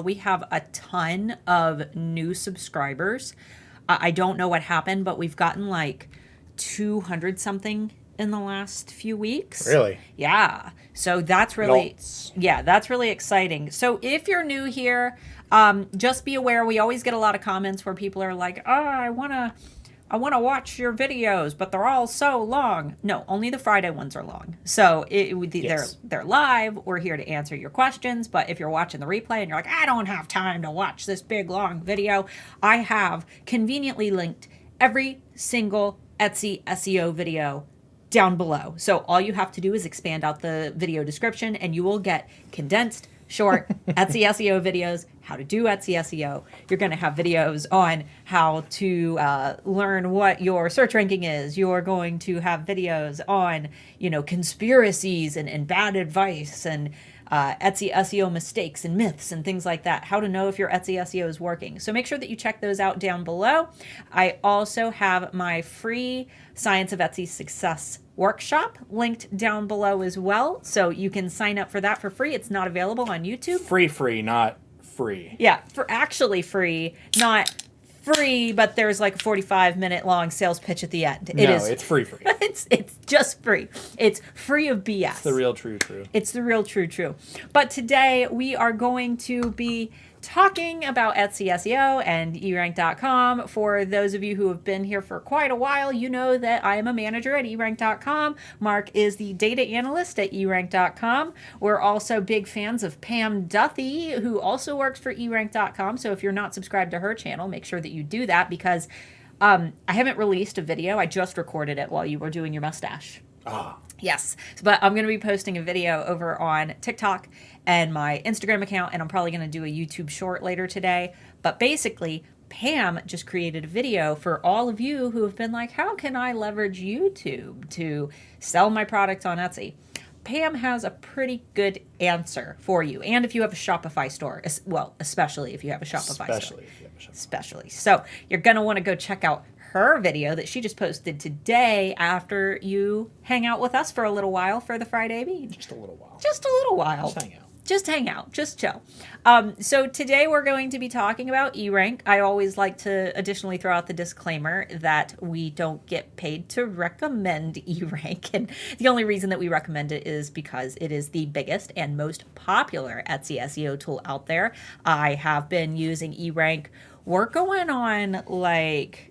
We have a ton of new subscribers. I don't know what happened, but we've gotten like 200 something in the last few weeks. Really? Yeah. So that's really, that's really exciting. So if you're new here, just be aware, we always get a lot of comments where people are like, oh, I want to watch your videos, but they're all so long. No, only the Friday ones are long. So they're live. We're here to answer your questions. But if you're watching the replay and you're like, I don't have time to watch this big long video, I have conveniently linked every single Etsy SEO video down below. So all you have to do is expand out the video description and you will get condensed, short Etsy SEO videos, how to do Etsy SEO. You're going to have videos on how to learn what your search ranking is. You're going to have videos on, conspiracies and bad advice and Etsy SEO mistakes and myths and things like that, how to know if your Etsy SEO is working. So make sure that you check those out down below. I also have my free Science of Etsy Success workshop linked down below as well. So you can sign up for that for free. It's not available on YouTube. Free, not free. Yeah, for actually free, not free, but there's like a 45-minute long sales pitch at the end. It's free. It's just free. It's free of BS. It's the real true. It's the real true. But today we are going to be talking about Etsy SEO and eRank.com. For those of you who have been here for quite a while, you know that I am a manager at eRank.com. Mark is the data analyst at eRank.com. We're also big fans of Pam Duthie, who also works for eRank.com. So if you're not subscribed to her channel, make sure that you do that because I haven't released a video. I just recorded it while you were doing your mustache. Yes, but I'm going to be posting a video over on TikTok and my Instagram account, and I'm probably going to do a YouTube short later today. But basically, Pam just created a video for all of you who have been like, how can I leverage YouTube to sell my product on Etsy? Pam has a pretty good answer for you. And if you have a Shopify store, especially if you have a Shopify store. Especially. So you're going to want to go check out her video that she just posted today after you hang out with us for a little while for the Friday Bean. Just a little while. Just hang out. Just chill. So today we're going to be talking about eRank. I always like to additionally throw out the disclaimer that we don't get paid to recommend eRank. And the only reason that we recommend it is because it is the biggest and most popular Etsy SEO tool out there. I have been using eRank. We're going on like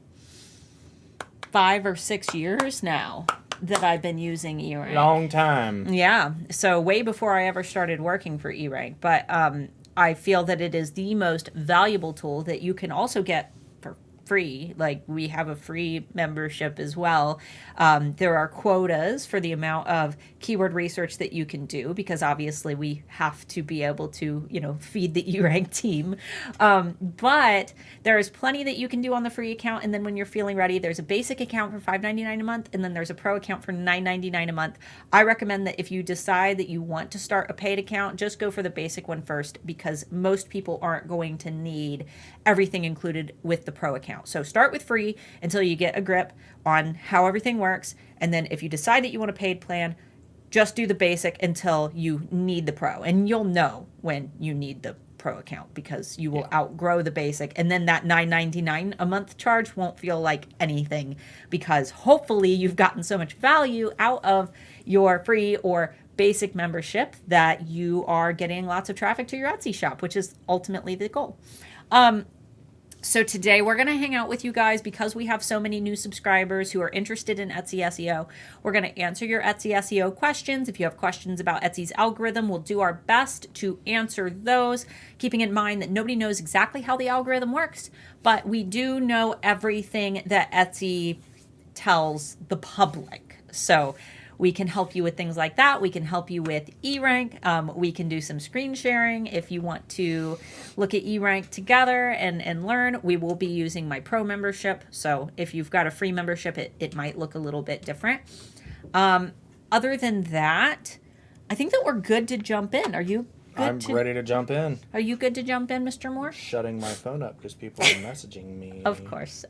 5 or 6 years now that I've been using eRank. Long time. Yeah. So way before I ever started working for eRank. But I feel that it is the most valuable tool that you can also get for free. Like we have a free membership as well. There are quotas for the amount of keyword research that you can do because obviously we have to be able to, feed the eRank team. But there's plenty that you can do on the free account. And then when you're feeling ready, there's a basic account for $5.99 a month. And then there's a pro account for $9.99 a month. I recommend that if you decide that you want to start a paid account, just go for the basic one first because most people aren't going to need everything included with the pro account. So start with free until you get a grip on how everything works. And then if you decide that you want a paid plan, just do the basic until you need the pro. And you'll know when you need the pro account because you will outgrow the basic. And then that $9.99 a month charge won't feel like anything because hopefully you've gotten so much value out of your free or basic membership that you are getting lots of traffic to your Etsy shop, which is ultimately the goal. So today we're going to hang out with you guys because we have so many new subscribers who are interested in Etsy SEO. We're going to answer your Etsy SEO questions. If you have questions about Etsy's algorithm, we'll do our best to answer those, keeping in mind that nobody knows exactly how the algorithm works, but we do know everything that Etsy tells the public. So we can help you with things like that. We can help you with eRank. We can do some screen sharing if you want to look at eRank together and learn. We will be using my pro membership. So if you've got a free membership, it might look a little bit different. Other than that, I think that we're good to jump in. Are you good? I'm ready to jump in. Are you good to jump in, Mr. Moore? Shutting my phone up because people are messaging me. Of course.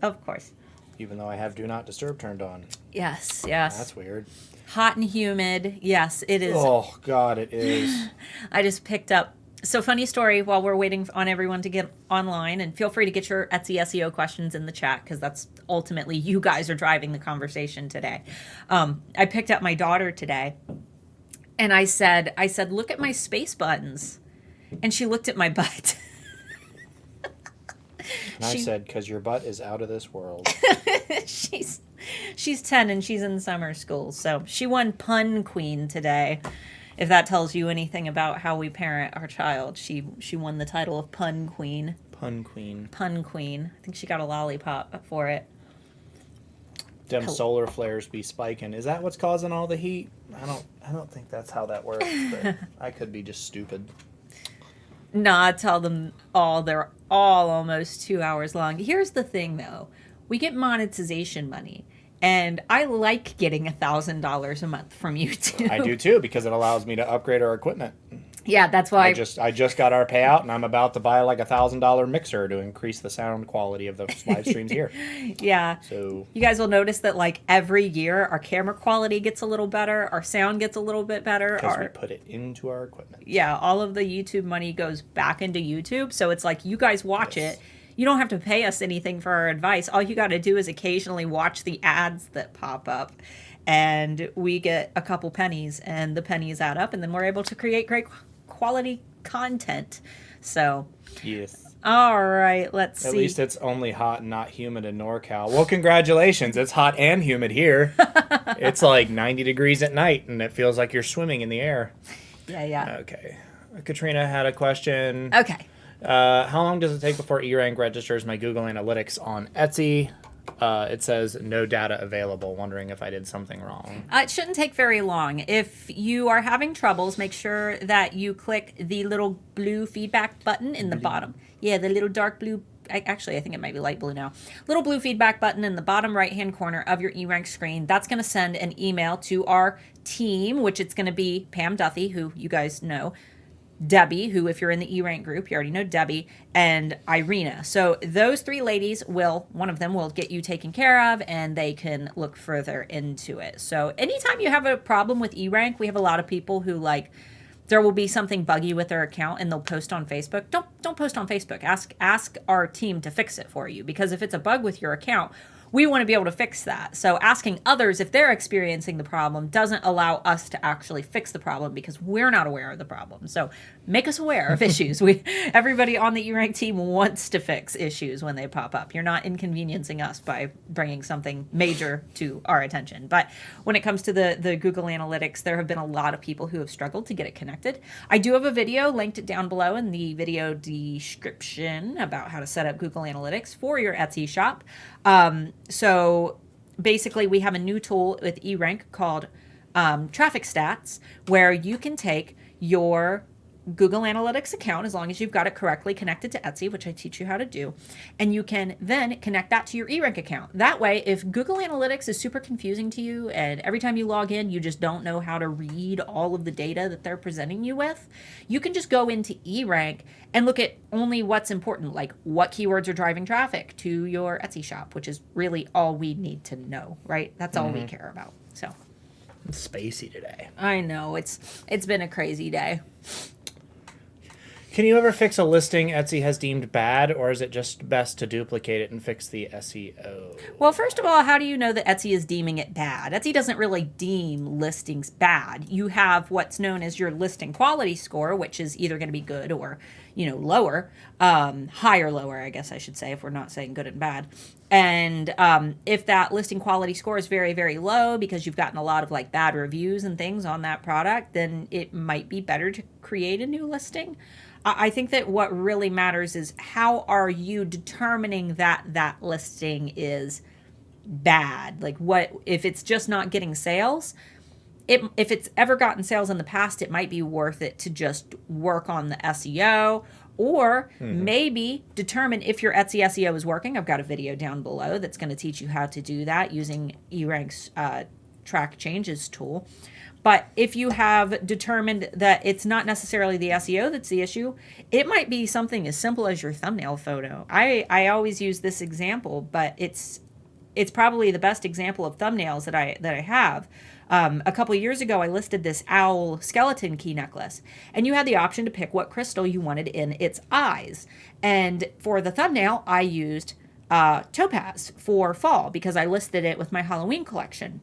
Even though I have Do Not Disturb turned on. Yes. That's weird. Hot and humid. Yes, it is. Oh, God, it is. I just picked up So funny story while we're waiting on everyone to get online, and feel free to get your Etsy SEO questions in the chat because that's ultimately you guys are driving the conversation today. I picked up my daughter today and I said, look at my space buttons. And she looked at my butt. And I said, because your butt is out of this world. She's 10 and she's in summer school. So she won Pun Queen today. If that tells you anything about how we parent our child, she won the title of Pun Queen. Pun Queen. Pun Queen. I think she got a lollipop for it. Them solar flares be spiking. Is that what's causing all the heat? I don't think that's how that works, but I could be just stupid. Nah, tell them all. They're all almost 2 hours long. Here's the thing, though. We get monetization money, and I like getting $1,000 a month from YouTube. I do too, because it allows me to upgrade our equipment. Yeah, that's why I just got our payout, and I'm about to buy like $1,000 mixer to increase the sound quality of the live streams here. Yeah. So you guys will notice that like every year our camera quality gets a little better, our sound gets a little bit better. Because we put it into our equipment. Yeah, all of the YouTube money goes back into YouTube, so it's like you guys watch it. You don't have to pay us anything for our advice. All you got to do is occasionally watch the ads that pop up, and we get a couple pennies, and the pennies add up, and then we're able to create great quality content. So, yes. All right, let's see. At least it's only hot and not humid in NorCal. Well, congratulations. It's hot and humid here. It's like 90 degrees at night, and it feels like you're swimming in the air. Yeah. Okay. Katrina had a question. Okay. How long does it take before eRank registers my Google Analytics on Etsy? It says no data available. Wondering if I did something wrong. It shouldn't take very long. If you are having troubles, make sure that you click the little blue feedback button in the bottom. Yeah, the little dark blue. Actually, I think it might be light blue now. Little blue feedback button in the bottom right-hand corner of your eRank screen. That's going to send an email to our team, which it's going to be Pam Duffy, who you guys know, Debbie, who if you're in the eRank group, you already know Debbie, and Irina. So those three ladies one of them will get you taken care of, and they can look further into it. So anytime you have a problem with eRank, we have a lot of people who there will be something buggy with their account and they'll post on Facebook. Don't post on Facebook. Ask our team to fix it for you, because if it's a bug with your account, we want to be able to fix that. So asking others if they're experiencing the problem doesn't allow us to actually fix the problem, because we're not aware of the problem. So make us aware of issues. Everybody on the eRank team wants to fix issues when they pop up. You're not inconveniencing us by bringing something major to our attention. But when it comes to the Google Analytics, there have been a lot of people who have struggled to get it connected. I do have a video linked down below in the video description about how to set up Google Analytics for your Etsy shop. So basically we have a new tool with eRank called Traffic Stats, where you can take your Google Analytics account, as long as you've got it correctly connected to Etsy, which I teach you how to do, and you can then connect that to your eRank account. That way, if Google Analytics is super confusing to you and every time you log in, you just don't know how to read all of the data that they're presenting you with, you can just go into eRank and look at only what's important, like what keywords are driving traffic to your Etsy shop, which is really all we need to know, right? That's all we care about. So it's spacey today. I know, it's been a crazy day. Can you ever fix a listing Etsy has deemed bad, or is it just best to duplicate it and fix the SEO? Well, first of all, how do you know that Etsy is deeming it bad? Etsy doesn't really deem listings bad. You have what's known as your listing quality score, which is either going to be good or, lower, higher, lower, I guess I should say, if we're not saying good and bad. And if that listing quality score is very, very low because you've gotten a lot of bad reviews and things on that product, then it might be better to create a new listing. I think that what really matters is how are you determining that that listing is bad? What if it's just not getting sales? If it's ever gotten sales in the past, it might be worth it to just work on the SEO, or maybe determine if your Etsy SEO is working. I've got a video down below that's going to teach you how to do that using eRank's track changes tool. But if you have determined that it's not necessarily the SEO that's the issue, it might be something as simple as your thumbnail photo. I always use this example, but it's it's probably the best example of thumbnails that I have. A couple of years ago, I listed this owl skeleton key necklace, and you had the option to pick what crystal you wanted in its eyes. And for the thumbnail, I used topaz for fall because I listed it with my Halloween collection.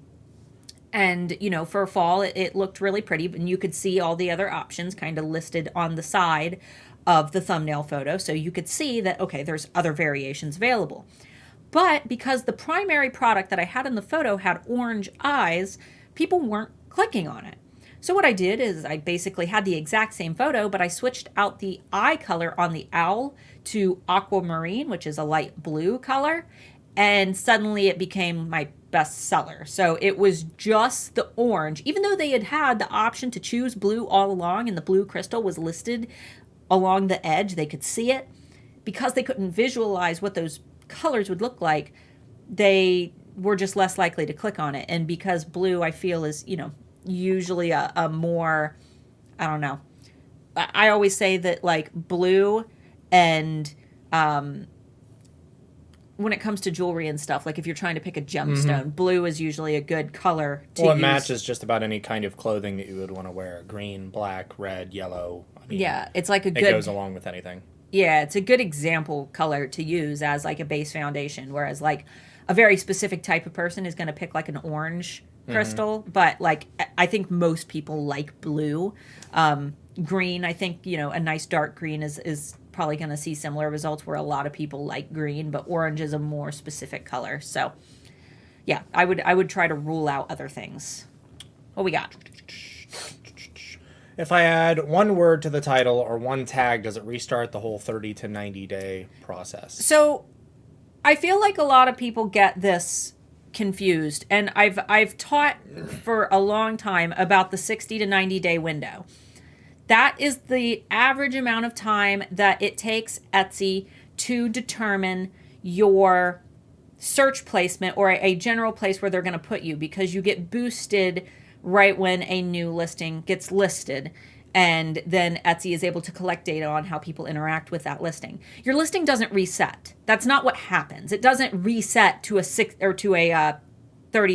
And, for fall, it looked really pretty, and you could see all the other options kind of listed on the side of the thumbnail photo. So you could see that, okay, there's other variations available. But because the primary product that I had in the photo had orange eyes, people weren't clicking on it. So what I did is I basically had the exact same photo, but I switched out the eye color on the owl to aquamarine, which is a light blue color. And suddenly it became my best seller. So it was just the orange, even though they had the option to choose blue all along and the blue crystal was listed along the edge, they could see it. Because they couldn't visualize what those colors would look like, they were just less likely to click on it. And because blue, I feel, is, usually a more, I don't know. I always say that like blue and, when it comes to jewelry and stuff, like if you're trying to pick a gemstone, blue is usually a good color to use. It matches just about any kind of clothing that you would want to wear. Green, black, red, yellow. I mean, yeah, it's like it goes along with anything. Yeah, it's a good example color to use as like a base foundation, whereas like a very specific type of person is going to pick like an orange crystal, but like I think most people like blue. Green, I think, a nice dark green is probably going to see similar results where a lot of people like green, but orange is a more specific color. So yeah, I would try to rule out other things. What we got? If I add one word to the title or one tag, does it restart the whole 30 to 90 day process? So I feel like a lot of people get this confused, and I've taught for a long time about the 60 to 90 day window. That is the average amount of time that it takes Etsy to determine your search placement or a general place where they're going to put you, because you get boosted right when a new listing gets listed. And then Etsy is able to collect data on how people interact with that listing. Your listing doesn't reset. That's not what happens. It doesn't reset to a 30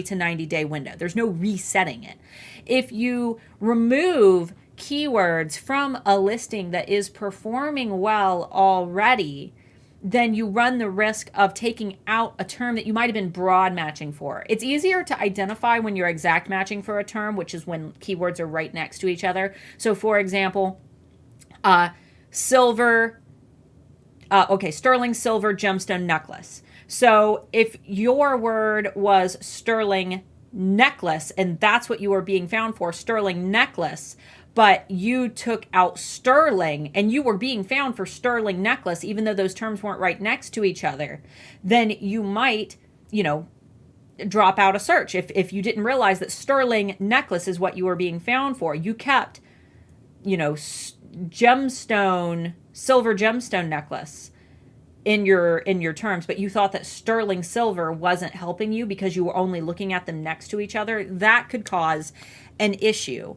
to 90 day window. There's no resetting it. If you remove keywords from a listing that is performing well already, then you run the risk of taking out a term that you might have been broad matching for. It's easier to identify when you're exact matching for a term, which is when keywords are right next to each other. So for example, sterling silver gemstone necklace. So if your word was sterling necklace and that's what you were being found for, sterling necklace, but you took out sterling and you were being found for sterling necklace, even though those terms weren't right next to each other, then you might, drop out a search. If you didn't realize that sterling necklace is what you were being found for, you kept, gemstone, silver gemstone necklace in your terms, but you thought that sterling silver wasn't helping you because you were only looking at them next to each other, that could cause an issue.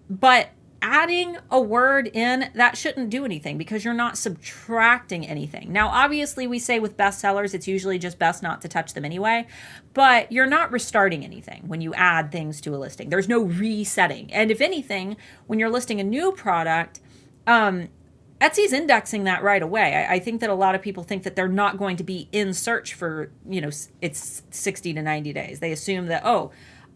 But adding a word in, that shouldn't do anything because you're not subtracting anything. Now, obviously, we say with bestsellers, it's usually just best not to touch them anyway, but you're not restarting anything when you add things to a listing. There's no resetting. And if anything, when you're listing a new product, Etsy's indexing that right away. I think that a lot of people think that they're not going to be in search for, it's 60 to 90 days. They assume that,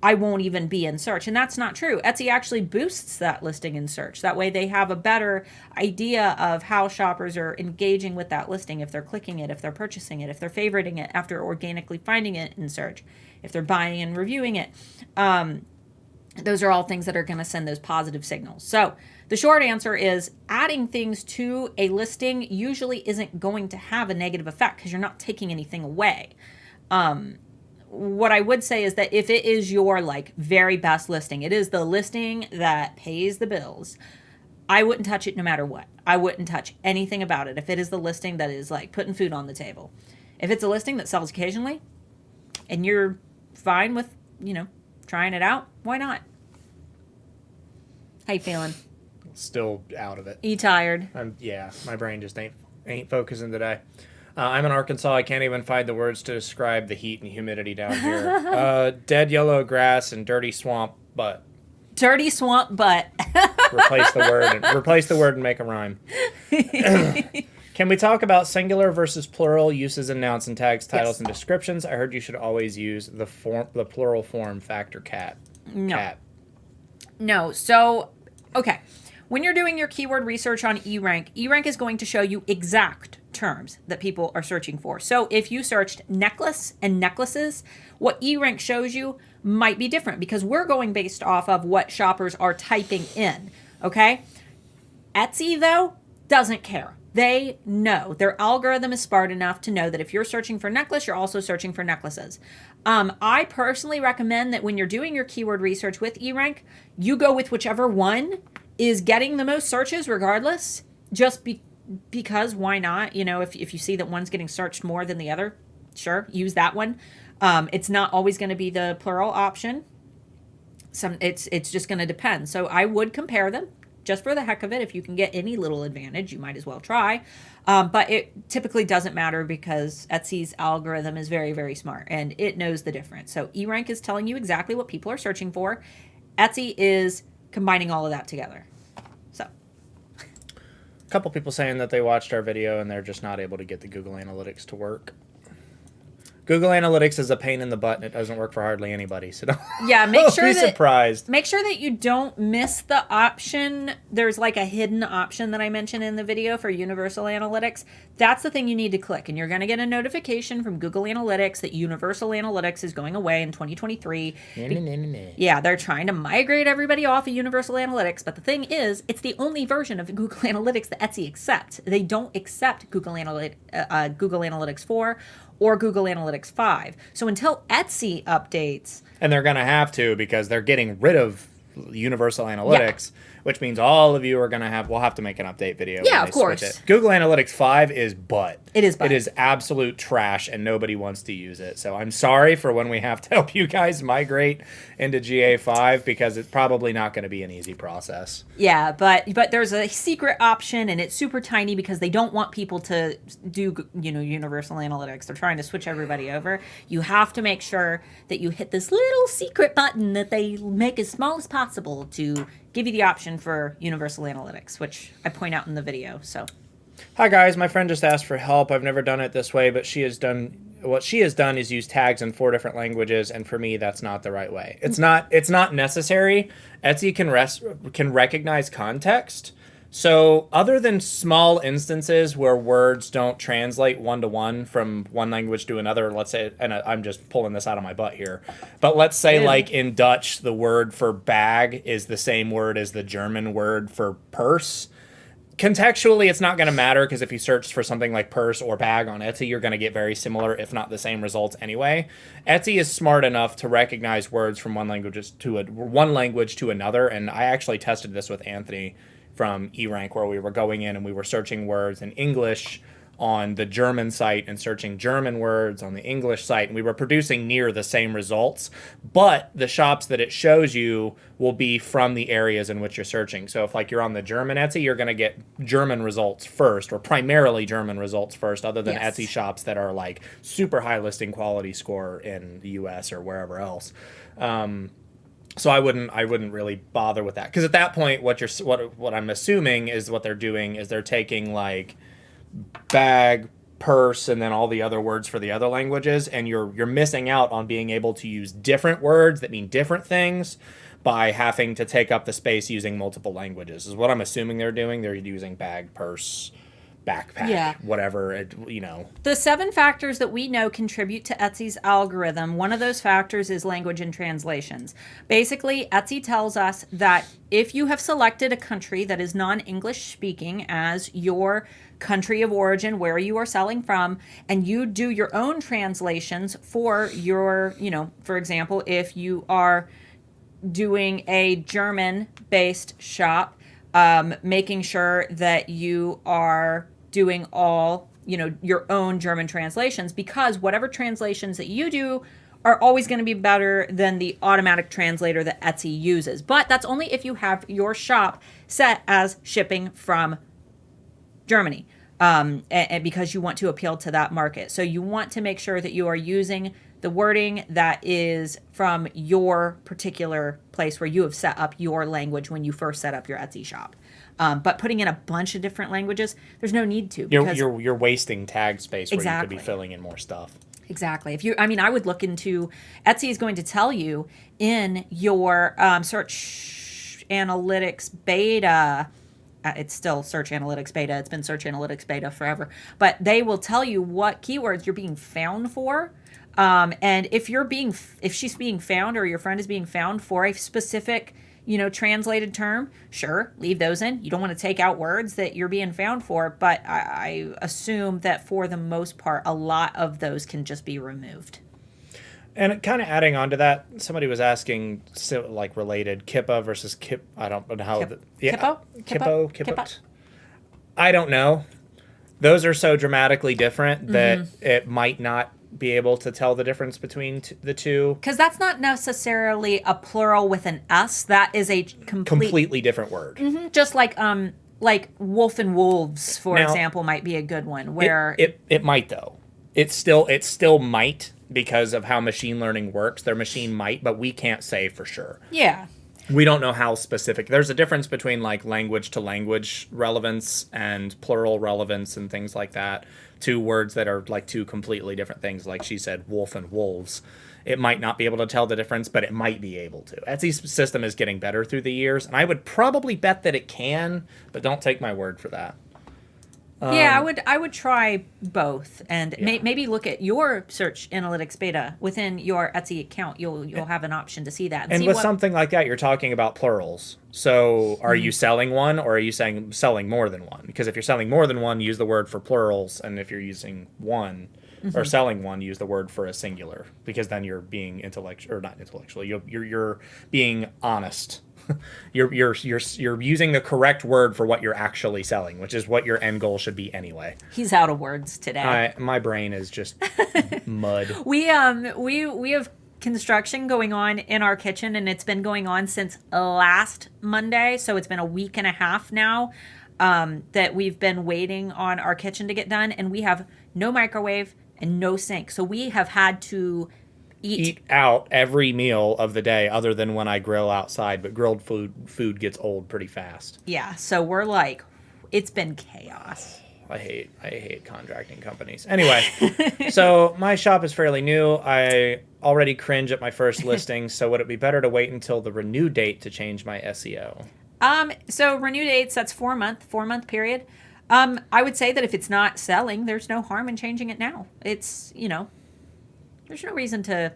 I won't even be in search. And that's not true. Etsy actually boosts that listing in search. That way they have a better idea of how shoppers are engaging with that listing, if they're clicking it, if they're purchasing it, if they're favoriting it after organically finding it in search, if they're buying and reviewing it. Those are all things that are going to send those positive signals. So the short answer is adding things to a listing usually isn't going to have a negative effect because you're not taking anything away. What I would say is that if it is your very best listing, it is the listing that pays the bills, I wouldn't touch it no matter what. I wouldn't touch anything about it if it is the listing that is putting food on the table. If it's a listing that sells occasionally and you're fine with, trying it out, why not? How you feeling? Still out of it. You tired? Yeah, my brain just ain't focusing today. I'm in Arkansas. I can't even find the words to describe the heat and humidity down here. Dead yellow grass and dirty swamp butt. Dirty swamp butt. Replace the word and make a rhyme. Can we talk about singular versus plural uses in nouns and tags, titles, and descriptions? I heard you should always use the plural form factor cat. No. Cat. No. So, okay. When you're doing your keyword research on eRank, eRank is going to show you exact terms that people are searching for. So if you searched necklace and necklaces, what eRank shows you might be different because we're going based off of what shoppers are typing in. Okay? Etsy, though, doesn't care. They know. Their algorithm is smart enough to know that if you're searching for necklace, you're also searching for necklaces. I personally recommend that when you're doing your keyword research with eRank, you go with whichever one is getting the most searches regardless, just because why not? You know, if you see that one's getting searched more than the other, sure, use that one. It's not always going to be the plural option. It's just going to depend. So I would compare them. Just for the heck of it, if you can get any little advantage, you might as well try. But it typically doesn't matter because Etsy's algorithm is very, very smart and it knows the difference. So eRank is telling you exactly what people are searching for. Etsy is combining all of that together. So, A couple people saying that they watched our video and they're just not able to get the Google Analytics to work. Google Analytics is a pain in the butt and it doesn't work for hardly anybody. So don't make sure be surprised. Make sure that you don't miss the option. There's like a hidden option that I mentioned in the video for Universal Analytics. That's the thing you need to click. And you're going to get a notification from Google Analytics that Universal Analytics is going away in 2023. Yeah, they're trying to migrate everybody off of Universal Analytics. But the thing is, it's the only version of Google Analytics that Etsy accepts. They don't accept Google Analytics 4 or Google Analytics 5. So until Etsy updates... And they're going to have to because they're getting rid of Universal Analytics, which means all of you are going to we'll have to make an update video. Yeah, when they of course. Switch it. Google Analytics 5 is butt. It is butt. It is absolute trash and nobody wants to use it. So I'm sorry for when we have to help you guys migrate into GA5 because it's probably not going to be an easy process. Yeah, but there's a secret option and it's super tiny because they don't want people to do, Universal Analytics. They're trying to switch everybody over. You have to make sure that you hit this little secret button that they make as small as possible to give you the option for Universal Analytics, which I point out in the video. So, hi guys, my friend just asked for help. I've never done it this way, but what she has done is use tags in 4 different languages, and for me, that's not the right way. It's not necessary. Etsy can recognize context. So other than small instances where words don't translate one-to-one from one language to another, let's say, and I'm just pulling this out of my butt here, but let's say like in Dutch, the word for bag is the same word as the German word for purse. Contextually, it's not going to matter because if you search for something like purse or bag on Etsy, you're going to get very similar, if not the same results anyway. Etsy is smart enough to recognize words from one language to another, and I actually tested this with Anthony from eRank where we were going in and we were searching words in English on the German site and searching German words on the English site, and we were producing near the same results, but the shops that it shows you will be from the areas in which you're searching. So if like you're on the German Etsy, you're going to get German results first, or primarily German results first, other than Etsy shops that are like super high listing quality score in the US or wherever else. So I wouldn't really bother with that, because at that point, what I'm assuming is what they're doing is they're taking like bag, purse, and then all the other words for the other languages, and you're missing out on being able to use different words that mean different things by having to take up the space using multiple languages. Is what I'm assuming they're doing. They're using bag, purse, backpack, whatever, The 7 factors that we know contribute to Etsy's algorithm. One of those factors is language and translations. Basically, Etsy tells us that if you have selected a country that is non-English speaking as your country of origin, where you are selling from, and you do your own translations for your, for example, if you are doing a German-based shop, making sure that you are doing all, your own German translations, because whatever translations that you do are always going to be better than the automatic translator that Etsy uses. But that's only if you have your shop set as shipping from Germany. and because you want to appeal to that market. So you want to make sure that you are using the wording that is from your particular place where you have set up your language when you first set up your Etsy shop. But putting in a bunch of different languages, there's no need to. You're wasting tag space where Exactly. you could be filling in more stuff. Exactly. I would look into, Etsy is going to tell you in your search analytics beta. It's still search analytics beta. It's been search analytics beta forever, but they will tell you what keywords you're being found for. And if she's being found, or your friend is being found for a specific, translated term, sure, leave those in. You don't want to take out words that you're being found for, but I assume that for the most part, a lot of those can just be removed. And kind of adding on to that, somebody was asking, related, Kippa versus Kip. I don't know how. Kippo? I don't know. Those are so dramatically different that it might not be able to tell the difference between the two. Because that's not necessarily a plural with an S. That is a completely different word. Just like wolf and wolves, for example, might be a good one. Where it might though. It still might, because of how machine learning works. Their machine might, but we can't say for sure. Yeah. We don't know how specific. There's a difference between language to language relevance and plural relevance and things like that. Two words that are two completely different things. Like she said, wolf and wolves. It might not be able to tell the difference, but it might be able to. Etsy's system is getting better through the years, and I would probably bet that it can, but don't take my word for that. I would try both, and maybe look at your search analytics beta within your Etsy account. You'll have an option to see that. And with something like that, you're talking about plurals. So are you selling one, or are you saying selling more than one? Because if you're selling more than one, use the word for plurals, and if you're using one or selling one, use the word for a singular, because then you're being not intellectual. You're being honest. You're using the correct word for what you're actually selling, which is what your end goal should be anyway. He's out of words today. My brain is just mud. We have construction going on in our kitchen, and it's been going on since last Monday, so it's been a week and a half now that we've been waiting on our kitchen to get done, and we have no microwave and no sink, so we have had to eat out every meal of the day, other than when I grill outside. But grilled food gets old pretty fast. Yeah, so we're it's been chaos. I hate contracting companies. Anyway, so my shop is fairly new. I already cringe at my first listing. So would it be better to wait until the renew date to change my SEO? So renew dates, that's 4 month period. I would say that if it's not selling, there's no harm in changing it now. It's, there's no reason to,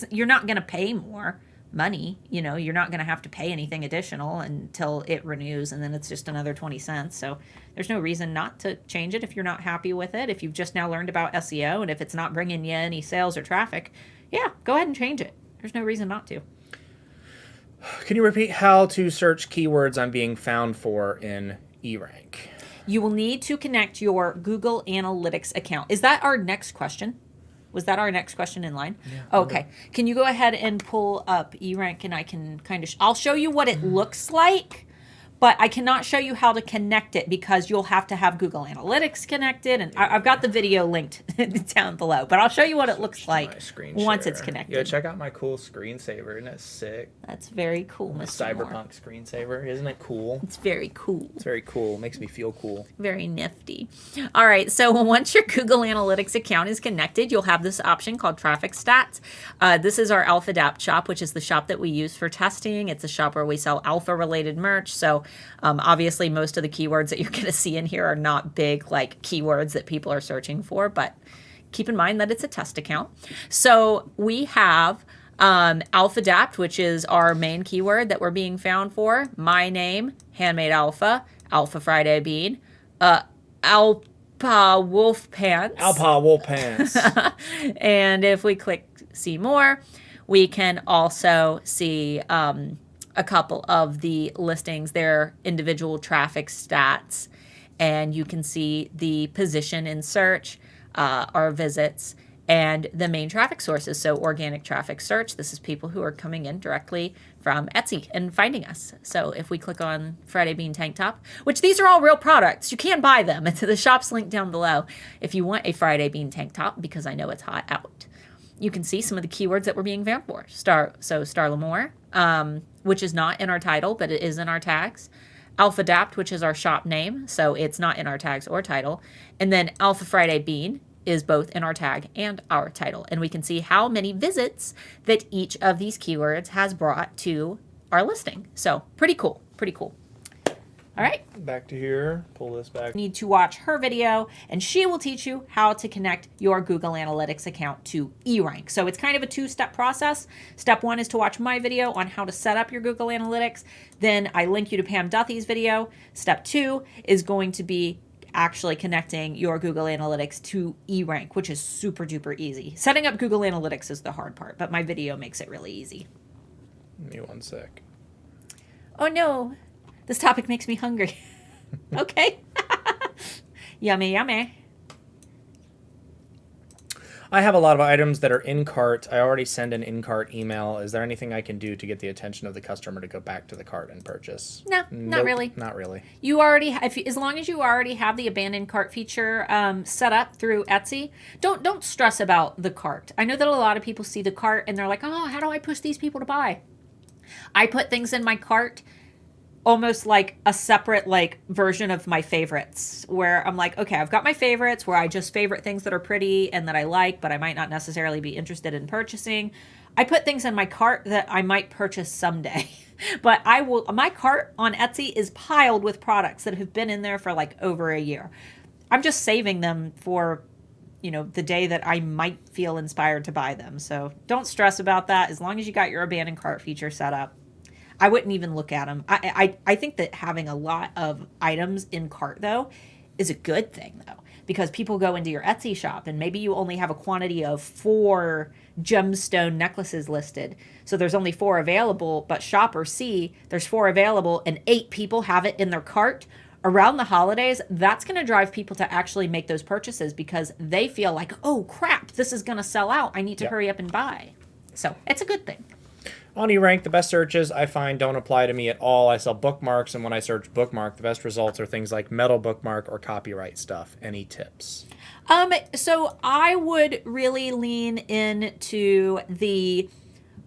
you're not going to pay more money. You're not going to have to pay anything additional until it renews, and then it's just another 20 cents. So there's no reason not to change it if you're not happy with it. If you've just now learned about SEO, and if it's not bringing you any sales or traffic, go ahead and change it. There's no reason not to. Can you repeat how to search keywords I'm being found for in eRank? You will need to connect your Google Analytics account. Is that our next question? Was that our next question in line? Yeah. Okay. Can you go ahead and pull up eRank, and I can I'll show you what it looks like, but I cannot show you how to connect it because you'll have to have Google Analytics connected, and I've got the video linked down below, but I'll show you what it looks like once it's connected. Yeah, check out my cool screensaver. Isn't that sick? That's very cool, Mr. Cyberpunk Moore. Screensaver. Isn't it cool? It's very cool. It's very cool. It makes me feel cool. Very nifty. All right, so once your Google Analytics account is connected, you'll have this option called Traffic Stats. This is our Alpha Adapt shop, which is the shop that we use for testing. It's a shop where we sell alpha-related merch, so obviously most of the keywords that you're going to see in here are not big keywords that people are searching for, but keep in mind that it's a test account. So we have Alpha Adapt, which is our main keyword that we're being found for. My name, Handmade Alpha, Alpha Friday Bean, Alpha Wolf Pants. Alpha Wolf Pants. And if we click see more, we can also see a couple of the listings, their individual traffic stats, and you can see the position in search, our visits, and the main traffic sources. So organic traffic search, this is people who are coming in directly from Etsy and finding us. So if we click on Friday Bean Tank Top, which these are all real products, you can buy them. It's the shop's link down below if you want a Friday Bean Tank Top, because I know it's hot out. You can see some of the keywords that we're being found for. 𝔸𝕑𝕒𝕟, which is not in our title, but it is in our tags. �alphaDapt, which is our shop name, so it's not in our tags or title. And then Alpha Friday Bean is both in our tag and our title. And we can see how many visits that each of these keywords has brought to our listing. So pretty cool, pretty cool. All right. Back to here, pull this back. You need to watch her video, and she will teach you how to connect your Google Analytics account to eRank. So it's kind of a two-step process. Step one is to watch my video on how to set up your Google Analytics. Then I link you to Pam Duthie's video. Step two is going to be actually connecting your Google Analytics to eRank, which is super duper easy. Setting up Google Analytics is the hard part, but my video makes it really easy. Give me 1 sec. Oh no, this topic makes me hungry. Okay. Yummy, yummy. I have a lot of items that are in cart. I already send an in-cart email. Is there anything I can do to get the attention of the customer to go back to the cart and purchase? No, not really. Not really. You already, as long as you already have the abandoned cart feature set up through Etsy, don't stress about the cart. I know that a lot of people see the cart and they're like, oh, how do I push these people to buy? I put things in my cart almost like a separate version of my favorites, where I'm like, okay, I've got my favorites where I just favorite things that are pretty and that I like, but I might not necessarily be interested in purchasing. I put things in my cart that I might purchase someday. But my cart on Etsy is piled with products that have been in there for over a year. I'm just saving them for, the day that I might feel inspired to buy them. So don't stress about that. As long as you got your abandoned cart feature set up, I wouldn't even look at them. I think that having a lot of items in cart, though, is a good thing, though, because people go into your Etsy shop and maybe you only have a quantity of 4 gemstone necklaces listed. So there's only 4 available, but shoppers see there's 4 available and 8 people have it in their cart. Around the holidays, that's going to drive people to actually make those purchases because they feel like, oh, crap, this is going to sell out. I need to hurry up and buy. So it's a good thing. On eRank, the best searches I find don't apply to me at all. I sell bookmarks, and when I search bookmark, the best results are things like metal bookmark or copyright stuff. Any tips? So I would really lean into the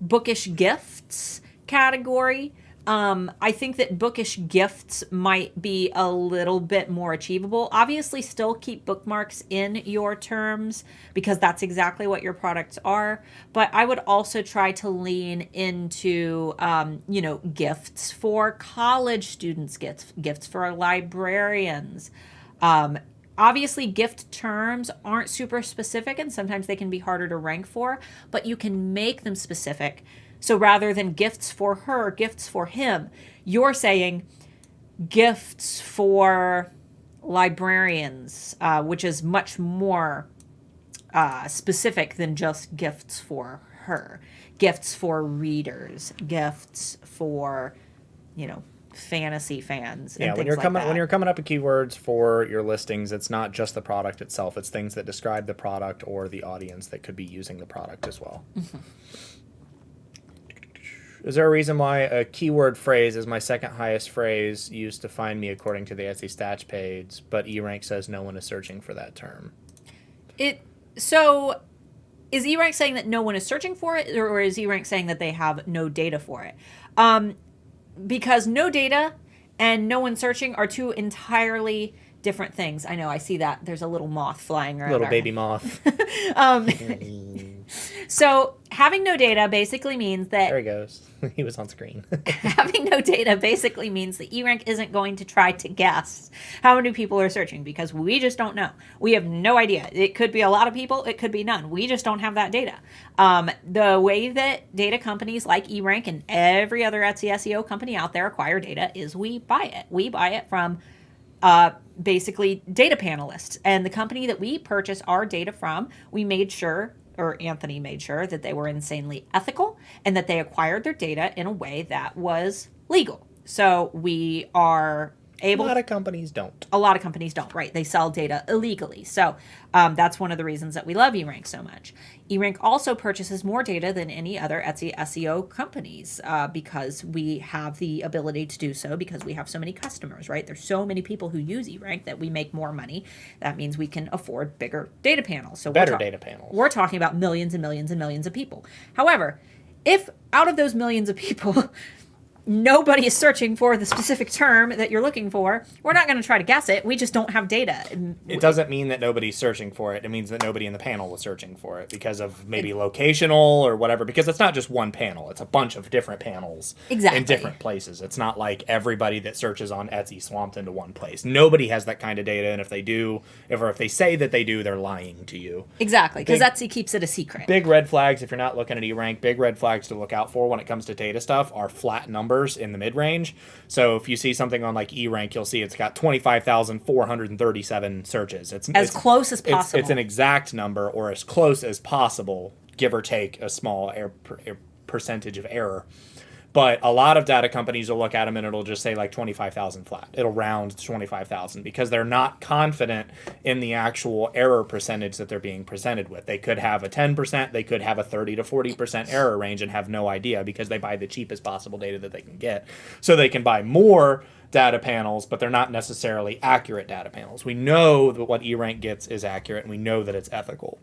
bookish gifts category. I think that bookish gifts might be a little bit more achievable. Obviously, still keep bookmarks in your terms because that's exactly what your products are. But I would also try to lean into, gifts for college students, gifts for librarians. Obviously, gift terms aren't super specific, and sometimes they can be harder to rank for, but you can make them specific. So rather than gifts for her, gifts for him, you're saying gifts for librarians, which is much more specific than just gifts for her. Gifts for readers, gifts for, fantasy fans. Yeah, and when you're coming up with keywords for your listings, it's not just the product itself. It's things that describe the product or the audience that could be using the product as well. Mm-hmm. Is there a reason why a keyword phrase is my second highest phrase used to find me according to the Etsy stats page, but eRank says no one is searching for that term? So is eRank saying that no one is searching for it, or is eRank saying that they have no data for it? Because no data and no one searching are 2 entirely different things. I know, I see that. There's a little moth flying around. Little baby moth. So having no data basically means that... There he goes. He was on screen. Having no data basically means that eRank isn't going to try to guess how many people are searching because we just don't know. We have no idea. It could be a lot of people. It could be none. We just don't have that data. The way that data companies like eRank and every other Etsy SEO company out there acquire data is we buy it. We buy it from basically data panelists. And the company that we purchase our data from, we made sure, or Anthony made sure, that they were insanely ethical and that they acquired their data in a way that was legal. So we are A lot of companies don't. A lot of companies don't, right? They sell data illegally. So that's one of the reasons that we love eRank so much. eRank also purchases more data than any other Etsy SEO companies because we have the ability to do so because we have so many customers, right? There's so many people who use eRank that we make more money. That means we can afford bigger data panels. So better data panels. We're talking about millions and millions and millions of people. However, if out of those millions of people, nobody is searching for the specific term that you're looking for, we're not going to try to guess it. We just don't have data. It doesn't mean that nobody's searching for it. It means that nobody in the panel is searching for it because of maybe locational or whatever. Because it's not just one panel. It's a bunch of different panels in different places. It's not like everybody that searches on Etsy swamped into one place. Nobody has that kind of data. And if they do, if they say that they do, they're lying to you. Exactly. Because Etsy keeps it a secret. Big red flags, if you're not looking at eRank, big red flags to look out for when it comes to data stuff are flat numbers in the mid-range. So if you see something on like eRank, you'll see it's got 25,437 searches. It's as close as possible. It's an exact number or as close as possible, give or take a small percentage of error. But a lot of data companies will look at them and it'll just say like 25,000 flat. It'll round to 25,000 because they're not confident in the actual error percentage that they're being presented with. They could have a 10%, they could have a 30 to 40% error range and have no idea because they buy the cheapest possible data that they can get. So they can buy more data panels, but they're not necessarily accurate data panels. We know that what eRank gets is accurate and we know that it's ethical.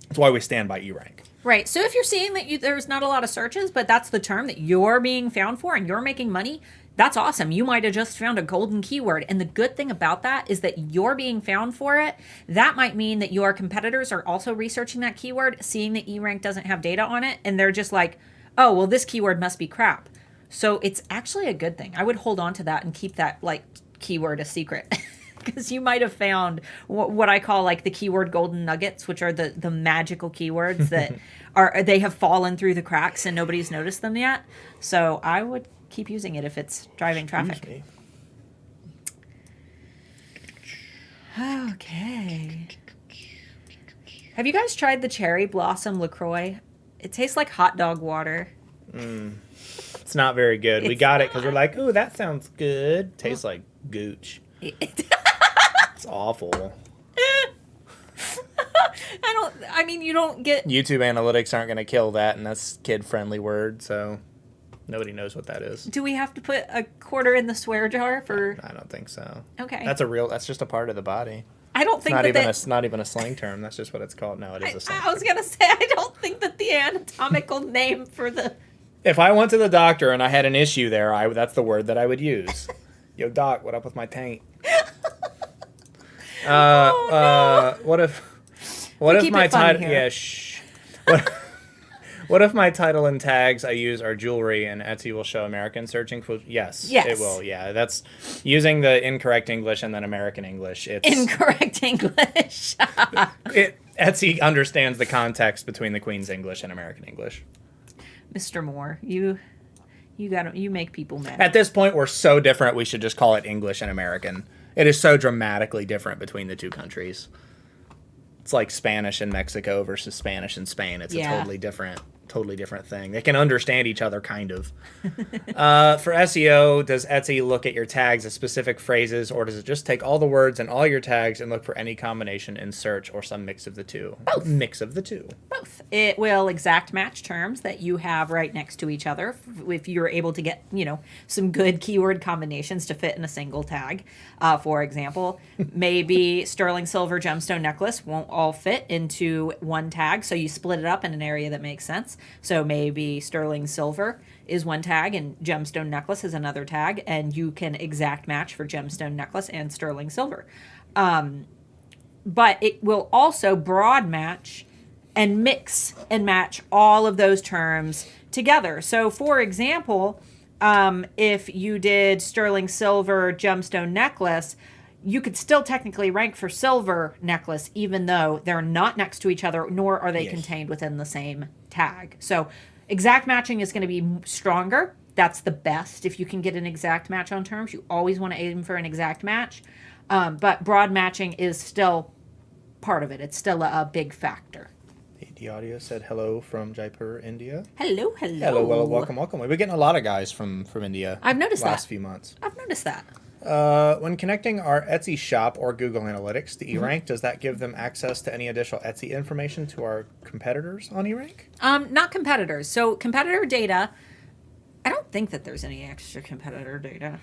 That's why we stand by eRank. Right. So if you're seeing that there's not a lot of searches, but that's the term that you're being found for and you're making money, that's awesome. You might have just found a golden keyword. And the good thing about that is that you're being found for it. That might mean that your competitors are also researching that keyword, seeing that eRank doesn't have data on it, and they're just like, oh, well, this keyword must be crap. So it's actually a good thing. I would hold on to that and keep that like keyword a secret. Because you might have found what I call like the keyword golden nuggets, which are the magical keywords that they have fallen through the cracks and nobody's noticed them yet. So I would keep using it if it's driving traffic. Okay. Have you guys tried the cherry blossom LaCroix? It tastes like hot dog water. It's not very good. We got it because we're like, ooh, that sounds good. Tastes like gooch. It's awful. You don't get... YouTube analytics aren't going to kill that, and that's kid-friendly word, so nobody knows what that is. Do we have to put a quarter in the swear jar for... I don't think so. Okay. That's just a part of the body. I don't think it's not even a slang term. That's just what it's called. No, it is a slang term. I was going to say, I don't think that the anatomical name for the... If I went to the doctor and I had an issue there, that's the word that I would use. Yo, doc, what up with my taint? What if my title? Yeah, shh. What if my title and tags I use are jewelry and Etsy will show American searching for? Yes, it will. Yeah, that's using the incorrect English and then American English. It's incorrect English. Etsy understands the context between the Queen's English and American English. Mr. Moore, you make people mad. At this point, we're so different. We should just call it English and American. It is so dramatically different between the two countries. It's like Spanish in Mexico versus Spanish in Spain. It's a totally different thing. They can understand each other, kind of. For SEO, does Etsy look at your tags as specific phrases, or does it just take all the words and all your tags and look for any combination in search or some mix of the two? Both. Mix of the two. Both. It will exact match terms that you have right next to each other if you're able to get, some good keyword combinations to fit in a single tag. For example, maybe sterling silver gemstone necklace won't all fit into one tag, so you split it up in an area that makes sense. So maybe sterling silver is one tag and gemstone necklace is another tag, and you can exact match for gemstone necklace and sterling silver. But it will also broad match and mix and match all of those terms together. So for example, if you did sterling silver gemstone necklace, you could still technically rank for silver necklace, even though they're not next to each other, nor are they contained within the same tag. So exact matching is going to be stronger. That's the best. If you can get an exact match on terms, you always want to aim for an exact match. But broad matching is still part of it. It's still a big factor. The audio said hello from Jaipur, India. Hello. Hello, well, welcome. We've been getting a lot of guys from India. I've noticed that. Last few months. I've noticed that. When connecting our Etsy shop or Google Analytics to eRank, does that give them access to any additional Etsy information to our competitors on eRank? Not competitors. So competitor data, I don't think that there's any extra competitor data.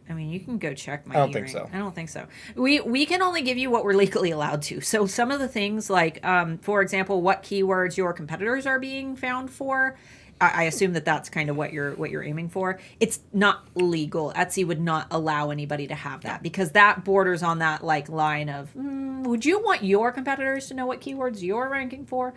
I mean, you can go check my I don't think so. I don't think so. We can only give you what we're legally allowed to. So some of the things like, for example, what keywords your competitors are being found for, I assume that that's kind of what you're aiming for. It's not legal. Etsy would not allow anybody to have that because that borders on that like line of, would you want your competitors to know what keywords you're ranking for?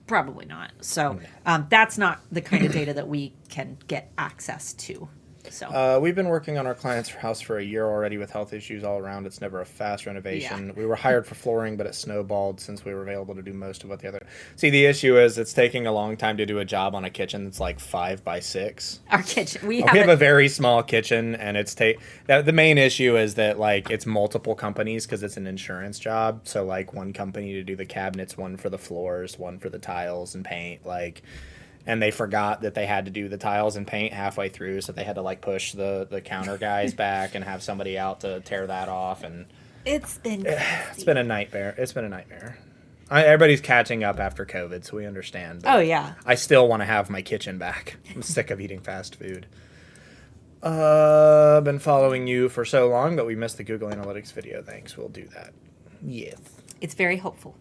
Probably not. So that's not the kind of data that we can get access to. So we've been working on our client's house for a year already with health issues all around. It's never a fast renovation. Yeah. We were hired for flooring, but it snowballed since we were available to do most of what the other. See, the issue is it's taking a long time to do a job on a kitchen that's like 5 by 6. our kitchen, we We have have a very small kitchen, and the main issue is that like it's multiple companies because it's an insurance job. So like one company to do the cabinets, one for the floors, one for the tiles and paint, like. And they forgot that they had to do the tiles and paint halfway through, so they had to like push the counter guys back and have somebody out to tear that off. And it's been crazy. it's been a nightmare. It's been a nightmare. Everybody's catching up after COVID, so we understand. Oh yeah. I still want to have my kitchen back. I'm sick of eating fast food. Been following you for so long, but we missed the Google Analytics video. Thanks. We'll do that. Yes. It's very helpful.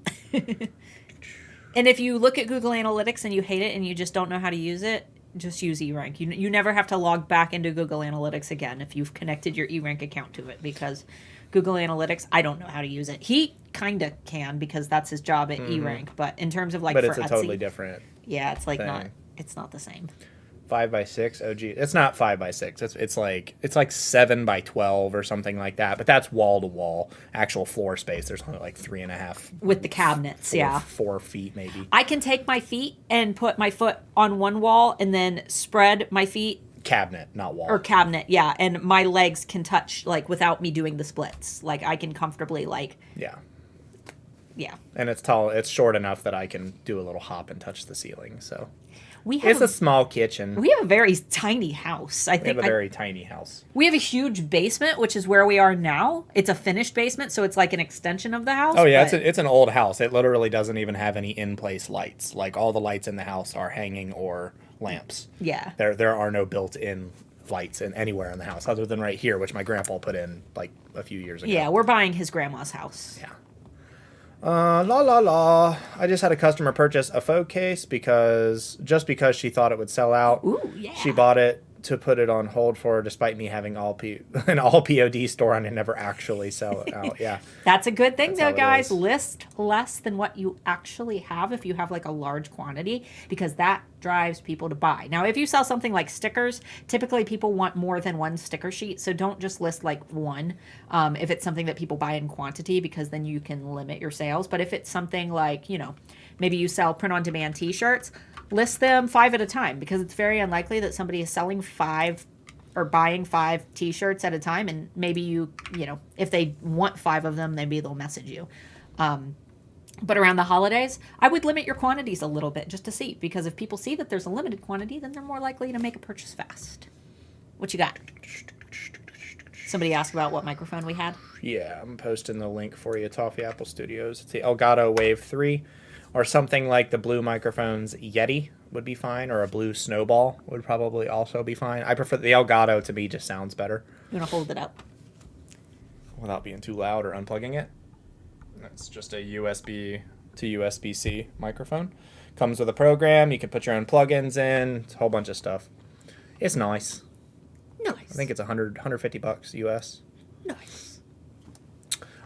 And if you look at Google Analytics and you hate it and you just don't know how to use it, just use eRank. You never have to log back into Google Analytics again if you've connected your eRank account to it, because Google Analytics, I don't know how to use it. He kind of can because that's his job at eRank, but in terms of like But for it's a Etsy, totally different yeah, it's like thing. it's not the same. 5 by 6. Oh gee, it's not 5 by 6. It's like 7 by 12 or something like that. But that's wall to wall. Actual floor space. There's only like 3.5 With the cabinets, yeah. 4 feet maybe. I can take my feet and put my foot on one wall and then spread my feet Cabinet, not wall. or cabinet, yeah, and my legs can touch like without me doing the splits. Like I can comfortably Yeah. yeah. And it's tall. It's short enough that I can do a little hop and touch the ceiling. So We have it's a small kitchen. we have a very tiny house. We have a very tiny house. we have a huge basement, which is where we are now. It's a finished basement, so it's like an extension of the house. Oh yeah, but- it's an old house. It literally doesn't even have any in-place lights. Like all the lights in the house are hanging or lamps. yeah. There are no built-in lights anywhere in the house other than right here, which my grandpa put in like a few years ago. Yeah, we're buying his grandma's house. Yeah. La la la. I just had a customer purchase a faux case because she thought it would sell out. Ooh, yeah. She bought it to put it on hold for her, despite me having an all POD store and it never actually sell it out. Yeah. That's a good thing, That's how though, it guys. is. List less than what you actually have if you have like a large quantity, because that drives people to buy. Now, if you sell something like stickers, typically people want more than one sticker sheet, so don't just list like one if it's something that people buy in quantity, because then you can limit your sales. But if it's something like, maybe you sell print-on-demand t-shirts, list them 5 at a time, because it's very unlikely that somebody is selling 5 or buying 5 t-shirts at a time, and maybe if they want 5 of them, maybe they'll message you. But around the holidays, I would limit your quantities a little bit just to see, because if people see that there's a limited quantity, then they're more likely to make a purchase fast. What you got? Somebody asked about what microphone we had. Yeah, I'm posting the link for you. Toffee Apple Studios. It's the Elgato Wave 3. Or something like the blue microphones Yeti would be fine, or a blue Snowball would probably also be fine. I prefer the Elgato. To me, just sounds better You want to hold it up? without being too loud or unplugging it. It's just a USB to USB-C microphone. Comes with a program. You can put your own plugins in. It's a whole bunch of stuff. It's nice. Nice. I think it's $150 US. Nice.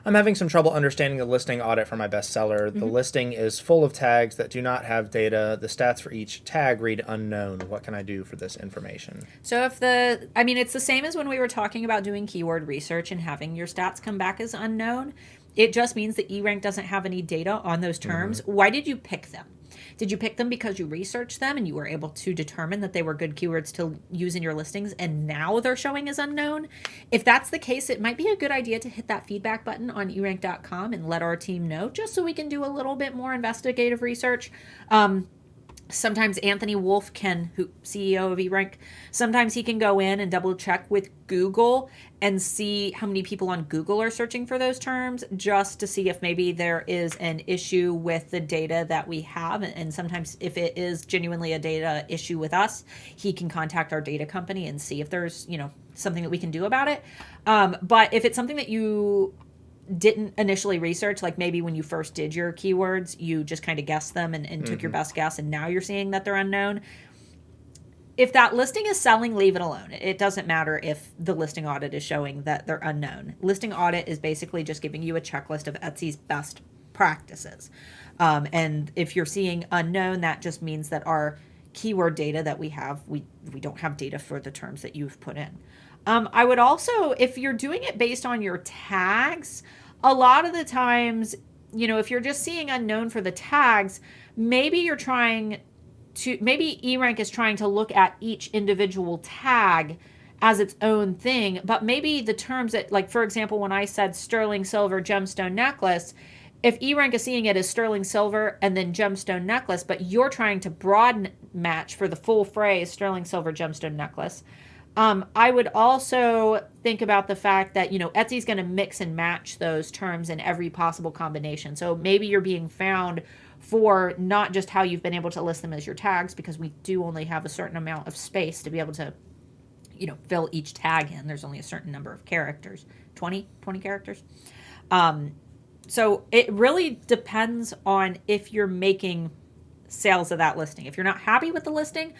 I'm having some trouble understanding the listing audit for my bestseller. The listing is full of tags that do not have data. The stats for each tag read unknown. What can I do for this information? So it's the same as when we were talking about doing keyword research and having your stats come back as unknown. It just means that eRank doesn't have any data on those terms. Why did you pick them? Did you pick them because you researched them and you were able to determine that they were good keywords to use in your listings, and now they're showing as unknown? If that's the case, it might be a good idea to hit that feedback button on eRank.com and let our team know, just so we can do a little bit more investigative research. Sometimes Anthony Wolf who CEO of eRank, sometimes he can go in and double check with Google and see how many people on Google are searching for those terms, just to see if maybe there is an issue with the data that we have. And sometimes if it is genuinely a data issue with us, he can contact our data company and see if there's, something that we can do about it. But if it's something that you didn't initially research, like maybe when you first did your keywords, you just kind of guessed them and took your best guess, and now you're seeing that they're unknown. If that listing is selling, leave it alone. It doesn't matter if the listing audit is showing that they're unknown. Listing audit is basically just giving you a checklist of Etsy's best practices. And if you're seeing unknown, that just means that our keyword data that we have, we don't have data for the terms that you've put in. I would also, if you're doing it based on your tags, a lot of the times, if you're just seeing unknown for the tags, maybe maybe eRank is trying to look at each individual tag as its own thing, but maybe the terms that, like, for example, when I said sterling silver gemstone necklace, if eRank is seeing it as sterling silver and then gemstone necklace, but you're trying to broaden match for the full phrase sterling silver gemstone necklace, I would also think about the fact that, Etsy's going to mix and match those terms in every possible combination. So maybe you're being found for not just how you've been able to list them as your tags, because we do only have a certain amount of space to be able to, fill each tag in. There's only a certain number of characters, 20 characters. So it really depends on if you're making sales of that listing. If you're not happy with the listing,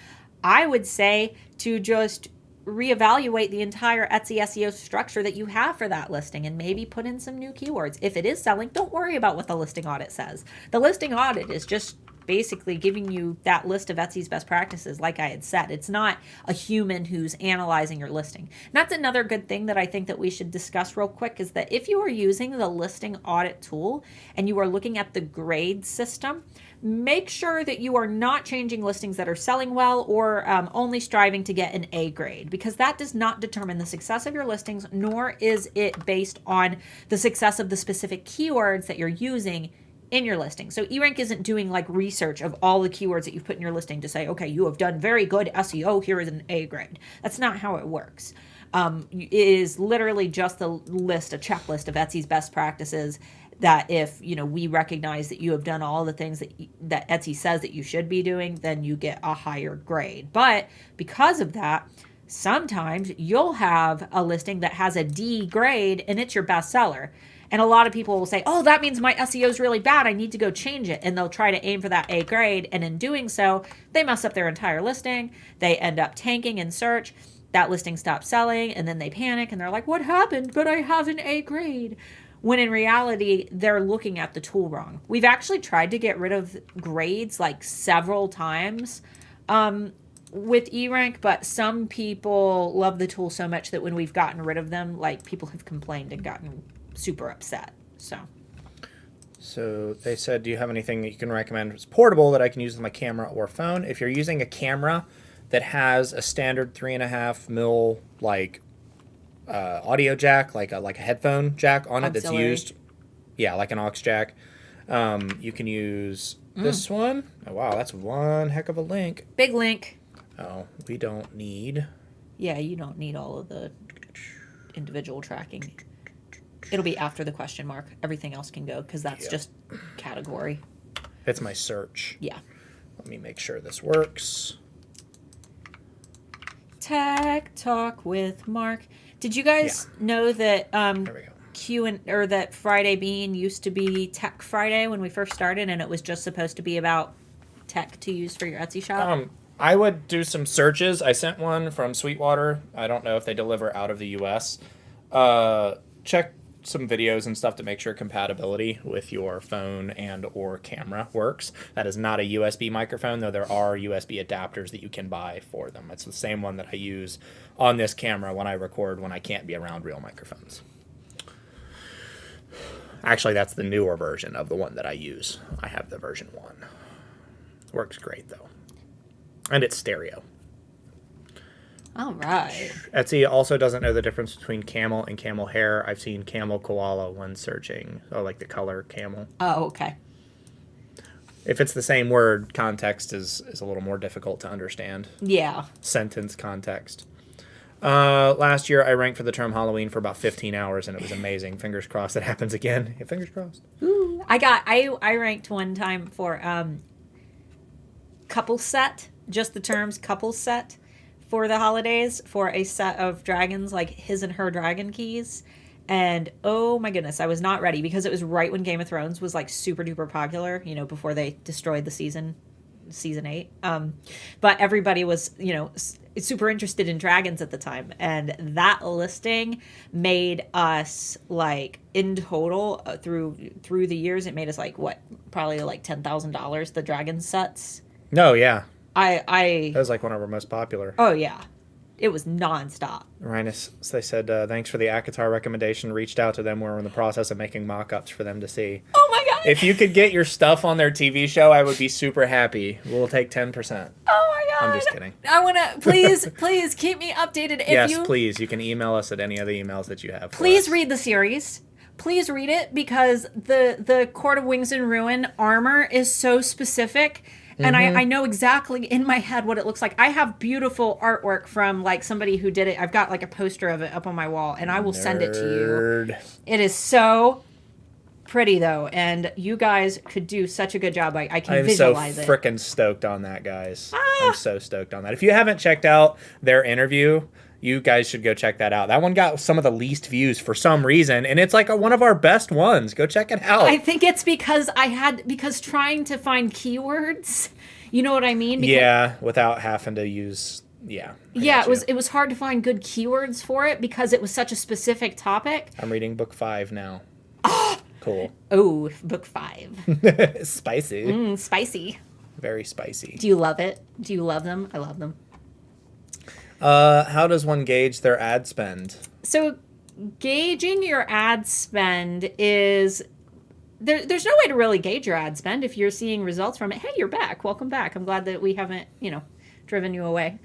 I would say to just reevaluate the entire Etsy SEO structure that you have for that listing and maybe put in some new keywords. If it is selling, don't worry about what the listing audit says. The listing audit is just basically giving you that list of Etsy's best practices, like I had said. It's not a human who's analyzing your listing. And that's another good thing that I think that we should discuss real quick, is that if you are using the listing audit tool and you are looking at the grade system, make sure that you are not changing listings that are selling well or only striving to get an A grade, because that does not determine the success of your listings, nor is it based on the success of the specific keywords that you're using in your listing. So eRank isn't doing like research of all the keywords that you've put in your listing to say, okay, you have done very good SEO, here is an A grade. That's not how it works. It is literally just a checklist of Etsy's best practices that if, we recognize that you have done all the things that Etsy says that you should be doing, then you get a higher grade. But because of that, sometimes you'll have a listing that has a D grade and it's your best seller. And a lot of people will say, oh, that means my SEO is really bad, I need to go change it. And they'll try to aim for that A grade. And in doing so, they mess up their entire listing. They end up tanking in search. That listing stops selling. And then they panic and they're like, what happened? But I have an A grade. When in reality, they're looking at the tool wrong. We've actually tried to get rid of grades like several times with eRank, but some people love the tool so much that when we've gotten rid of them, like, people have complained and gotten super upset. So they said, do you have anything that you can recommend that's portable that I can use with my camera or phone? If you're using a camera that has a standard 3.5 mil audio jack, like a headphone jack on it, auxiliary. that's used, like an aux jack, you can use this one. Oh wow, that's one heck of a link. Big link. Oh, we don't need. Yeah, you don't need all of the individual tracking. It'll be after the question mark. Everything else can go because that's just category. It's my search. Yeah. Let me make sure this works. Tech Talk with Mark. Did you guys know that There we go. that Friday Bean used to be Tech Friday when we first started, and it was just supposed to be about tech to use for your Etsy shop? I would do some searches. I sent one from Sweetwater. I don't know if they deliver out of the U.S. Check some videos and stuff to make sure compatibility with your phone and or camera works. That is not a USB microphone, though there are USB adapters that you can buy for them. It's the same one that I use on this camera when I record when I can't be around real microphones. Actually, that's the newer version of the one that I use. I have the version 1. Works great, though. And it's stereo. All right. Etsy also doesn't know the difference between camel and camel hair. I've seen camel koala when searching, like the color camel. Oh, okay. If it's the same word, context is a little more difficult to understand. Yeah. Sentence context. Last year, I ranked for the term Halloween for about 15 hours, and it was amazing. Fingers crossed it happens again. Yeah, fingers crossed. Ooh. I ranked one time for couple set, just the terms couple set for the holidays for a set of dragons, like his and her dragon keys. And oh my goodness, I was not ready because it was right when Game of Thrones was like super duper popular, you know, before they destroyed the season 8. But everybody was, you know, super interested in dragons at the time. And that listing made us like in total through the years, it made us like what, probably like $10,000, the dragon sets. No, yeah. That was like one of our most popular. Oh yeah. It was nonstop. Rhinus, they said, thanks for the Akatar recommendation. Reached out to them. We're in the process of making mock-ups for them to see. Oh my god! If you could get your stuff on their TV show, I would be super happy. We'll take 10%. Oh my god! I'm just kidding. I want to, please keep me updated. Yes, please. You can email us at any of the emails that you have. Please read the series. Please read it because the Court of Wings and Ruin armor is so specific. And I know exactly in my head what it looks like. I have beautiful artwork from like somebody who did it. I've got like a poster of it up on my wall, and I will send it to you. It is so pretty though, and you guys could do such a good job. I can visualize it. I'm so freaking stoked on that, guys. I'm so stoked on that. If you haven't checked out their interview, you guys should go check that out. That one got some of the least views for some reason, and it's like one of our best ones. Go check it out. I think it's because because trying to find keywords, you know what I mean? Because, without having to use, it was hard to find good keywords for it because it was such a specific topic. I'm reading book 5 now. Cool. Oh, book 5. Spicy. Spicy. Very spicy. Do you love it? Do you love them? I love them. How does one gauge their ad spend? So gauging your ad spend is there's no way to really gauge your ad spend if you're seeing results from it. Hey, you're back. Welcome back. I'm glad that we haven't, driven you away.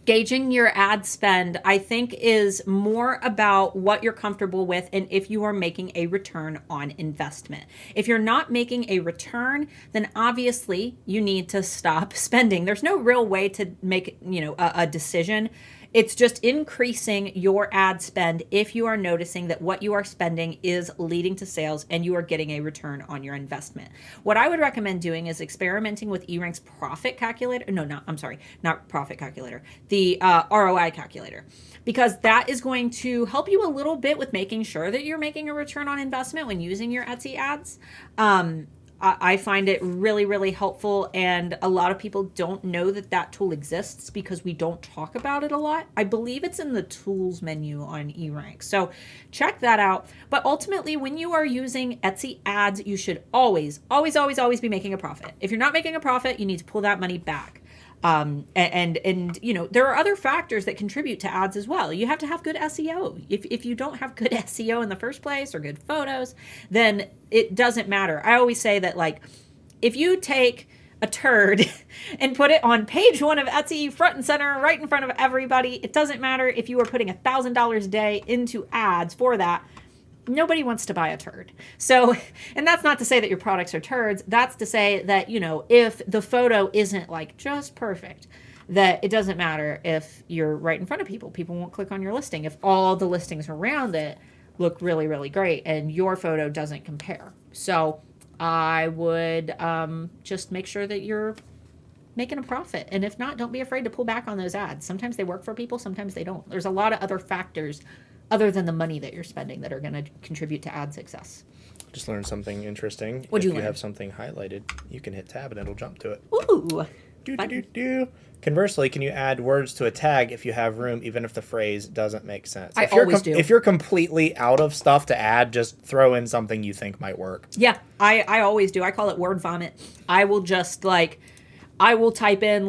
Gauging your ad spend, I think, is more about what you're comfortable with and if you are making a return on investment. If you're not making a return, then obviously you need to stop spending. There's no real way to make, a decision. It's just increasing your ad spend if you are noticing that what you are spending is leading to sales and you are getting a return on your investment. What I would recommend doing is experimenting with eRank's profit calculator. Not profit calculator, the ROI calculator, because that is going to help you a little bit with making sure that you're making a return on investment when using your Etsy ads. I find it really, really helpful, and a lot of people don't know that tool exists because we don't talk about it a lot. I believe it's in the tools menu on eRank, so check that out. But ultimately, when you are using Etsy ads, you should always, always, always, always be making a profit. If you're not making a profit, you need to pull that money back. And there are other factors that contribute to ads as well. You have to have good SEO. If you don't have good SEO in the first place or good photos, then it doesn't matter. I always say that, like, if you take a turd and put it on page 1 of Etsy front and center right in front of everybody, it doesn't matter if you are putting $1,000 a day into ads for that. Nobody wants to buy a turd. So, and that's not to say that your products are turds. That's to say that, if the photo isn't like just perfect, that it doesn't matter if you're right in front of people. People won't click on your listing if all the listings around it look really, really great and your photo doesn't compare. So I would just make sure that you're making a profit. And if not, don't be afraid to pull back on those ads. Sometimes they work for people, sometimes they don't. There's a lot of other factors other than the money that you're spending that are going to contribute to ad success. Just learned something interesting. What'd you learn? If you have something highlighted, you can hit tab and it'll jump to it. Ooh. Conversely, can you add words to a tag if you have room, even if the phrase doesn't make sense? I always do. If you're completely out of stuff to add, just throw in something you think might work. Yeah, I always do. I call it word vomit. I will just I will type in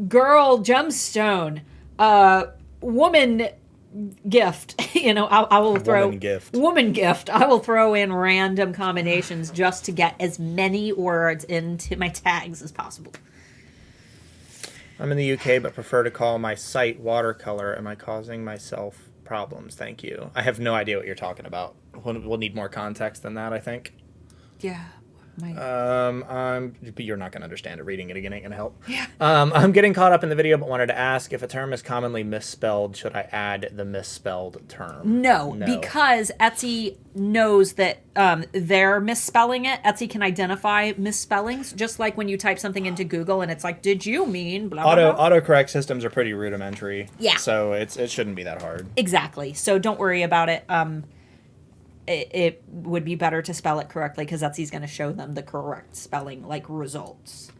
girl gemstone, woman gift. I will throw woman gift. I will throw in random combinations just to get as many words into my tags as possible. I'm in the UK, but prefer to call my site watercolor. Am I causing myself problems? Thank you. I have no idea what you're talking about. We'll need more context than that, I think. Yeah. But you're not going to understand it. Reading it again ain't going to help. Yeah. I'm getting caught up in the video, but wanted to ask if a term is commonly misspelled, should I add the misspelled term? No, because Etsy knows that they're misspelling it. Etsy can identify misspellings, just like when you type something into Google and it's like, did you mean blah, blah, blah? Autocorrect systems are pretty rudimentary. Yeah. So it shouldn't be that hard. Exactly. So don't worry about it. It would be better to spell it correctly because Etsy's going to show them the correct spelling, like results.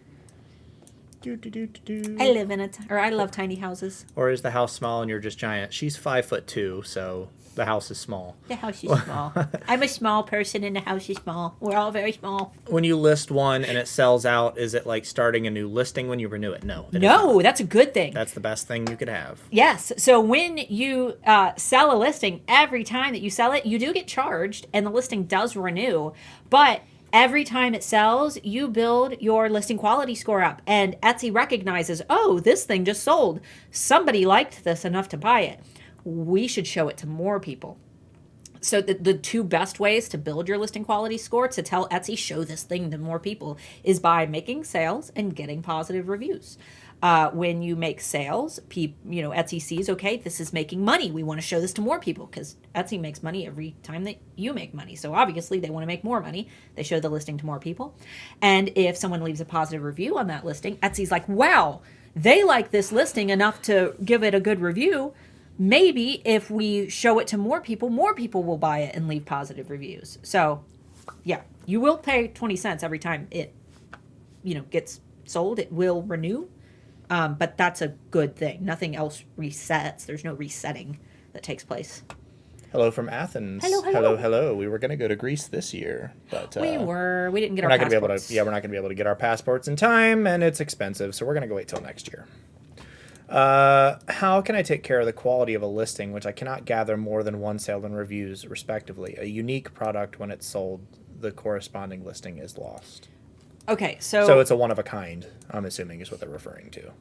I live in I love tiny houses. Or is the house small and you're just giant? She's 5'2", so the house is small. The house is small. I'm a small person and the house is small. We're all very small. When you list one and it sells out, is it like starting a new listing when you renew it? No. No, that's a good thing. That's the best thing you could have. Yes. So when you sell a listing, every time that you sell it, you do get charged and the listing does renew. But every time it sells, you build your listing quality score up. And Etsy recognizes, oh, this thing just sold. Somebody liked this enough to buy it. We should show it to more people. So the two best ways to build your listing quality score, to tell Etsy, show this thing to more people, is by making sales and getting positive reviews. When you make sales, Etsy sees, okay, this is making money. We want to show this to more people because Etsy makes money every time that you make money. So obviously they want to make more money. They show the listing to more people. And if someone leaves a positive review on that listing, Etsy's like, wow, they like this listing enough to give it a good review. Maybe if we show it to more people will buy it and leave positive reviews. So yeah, you will pay 20 cents every time it, gets sold. It will renew. But that's a good thing. Nothing else resets. There's no resetting that takes place. Hello from Athens. Hello. We were going to go to Greece this year, but we didn't get our passports. We're not going to be able to get our passports in time, and it's expensive, so we're going to go wait till next year. How can I take care of the quality of a listing which I cannot gather more than one sale and reviews, respectively? A unique product, when it's sold, the corresponding listing is lost. Okay, so... So it's a one-of-a-kind, I'm assuming, is what they're referring to.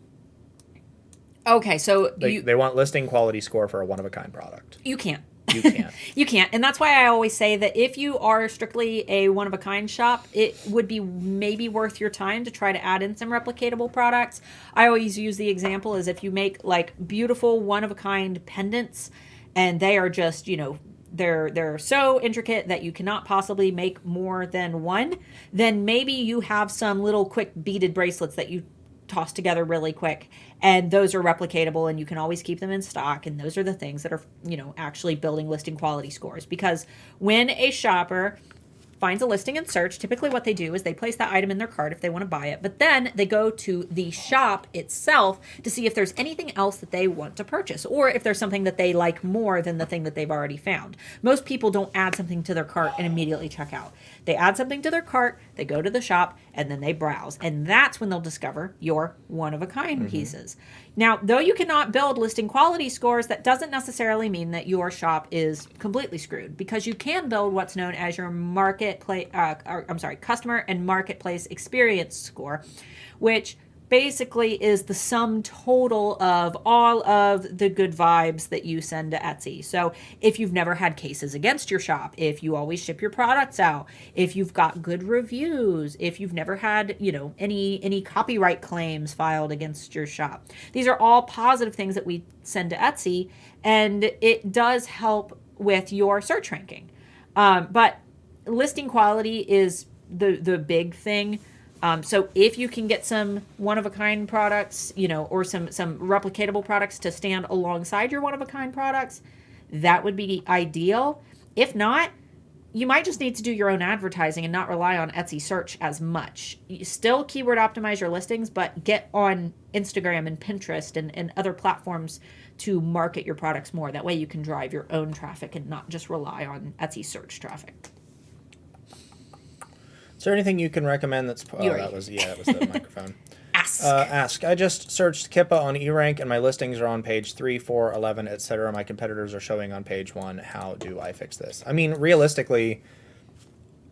Okay, so... They want listing quality score for a one-of-a-kind product. You can't. You can't. You can't. And that's why I always say that if you are strictly a one-of-a-kind shop, it would be maybe worth your time to try to add in some replicatable products. I always use the example as if you make, like, beautiful one-of-a-kind pendants, and they are just, they're so intricate that you cannot possibly make more than one, then maybe you have some little quick beaded bracelets that you toss together really quick, and those are replicatable and you can always keep them in stock, and those are the things that are actually building listing quality scores. Because when a shopper finds a listing in search, typically what they do is they place that item in their cart if they want to buy it, but then they go to the shop itself to see if there's anything else that they want to purchase, or if there's something that they like more than the thing that they've already found. Most people don't add something to their cart and immediately check out. They add something to their cart, they go to the shop, and then they browse, and that's when they'll discover your one-of-a-kind pieces. Now, though you cannot build listing quality scores, that doesn't necessarily mean that your shop is completely screwed, because you can build what's known as your customer and marketplace experience score, which basically is the sum total of all of the good vibes that you send to Etsy. So if you've never had cases against your shop, if you always ship your products out, if you've got good reviews, if you've never had, any copyright claims filed against your shop, these are all positive things that we send to Etsy, and it does help with your search ranking. But listing quality is the big thing. So if you can get some one-of-a-kind products, or some replicatable products to stand alongside your one-of-a-kind products, that would be ideal. If not, you might just need to do your own advertising and not rely on Etsy search as much. You still keyword optimize your listings, but get on Instagram and Pinterest and other platforms to market your products more. That way you can drive your own traffic and not just rely on Etsy search traffic. Is there anything you can recommend that's... that was the microphone. Ask. I just searched Kippa on eRank, and my listings are on page 3, 4, 11, etc. My competitors are showing on page 1. How do I fix this? I mean, realistically,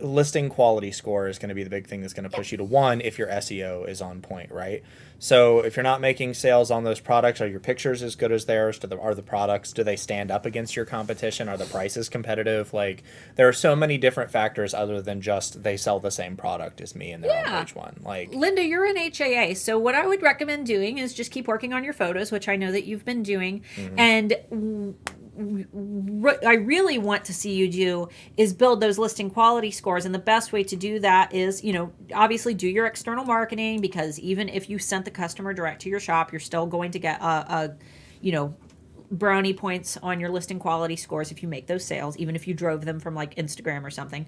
listing quality score is going to be the big thing that's going to push you to 1 if your SEO is on point, right? So if you're not making sales on those products, are your pictures as good as theirs? Are the products, do they stand up against your competition? Are the prices competitive? Like, there are so many different factors other than just they sell the same product as me and they're on page 1. Like, Linda, you're an HAA, so what I would recommend doing is just keep working on your photos, which I know that you've been doing, and what I really want to see you do is build those listing quality scores. And the best way to do that is, obviously do your external marketing, because even if you sent the customer direct to your shop, you're still going to get brownie points on your listing quality scores if you make those sales, even if you drove them from like Instagram or something.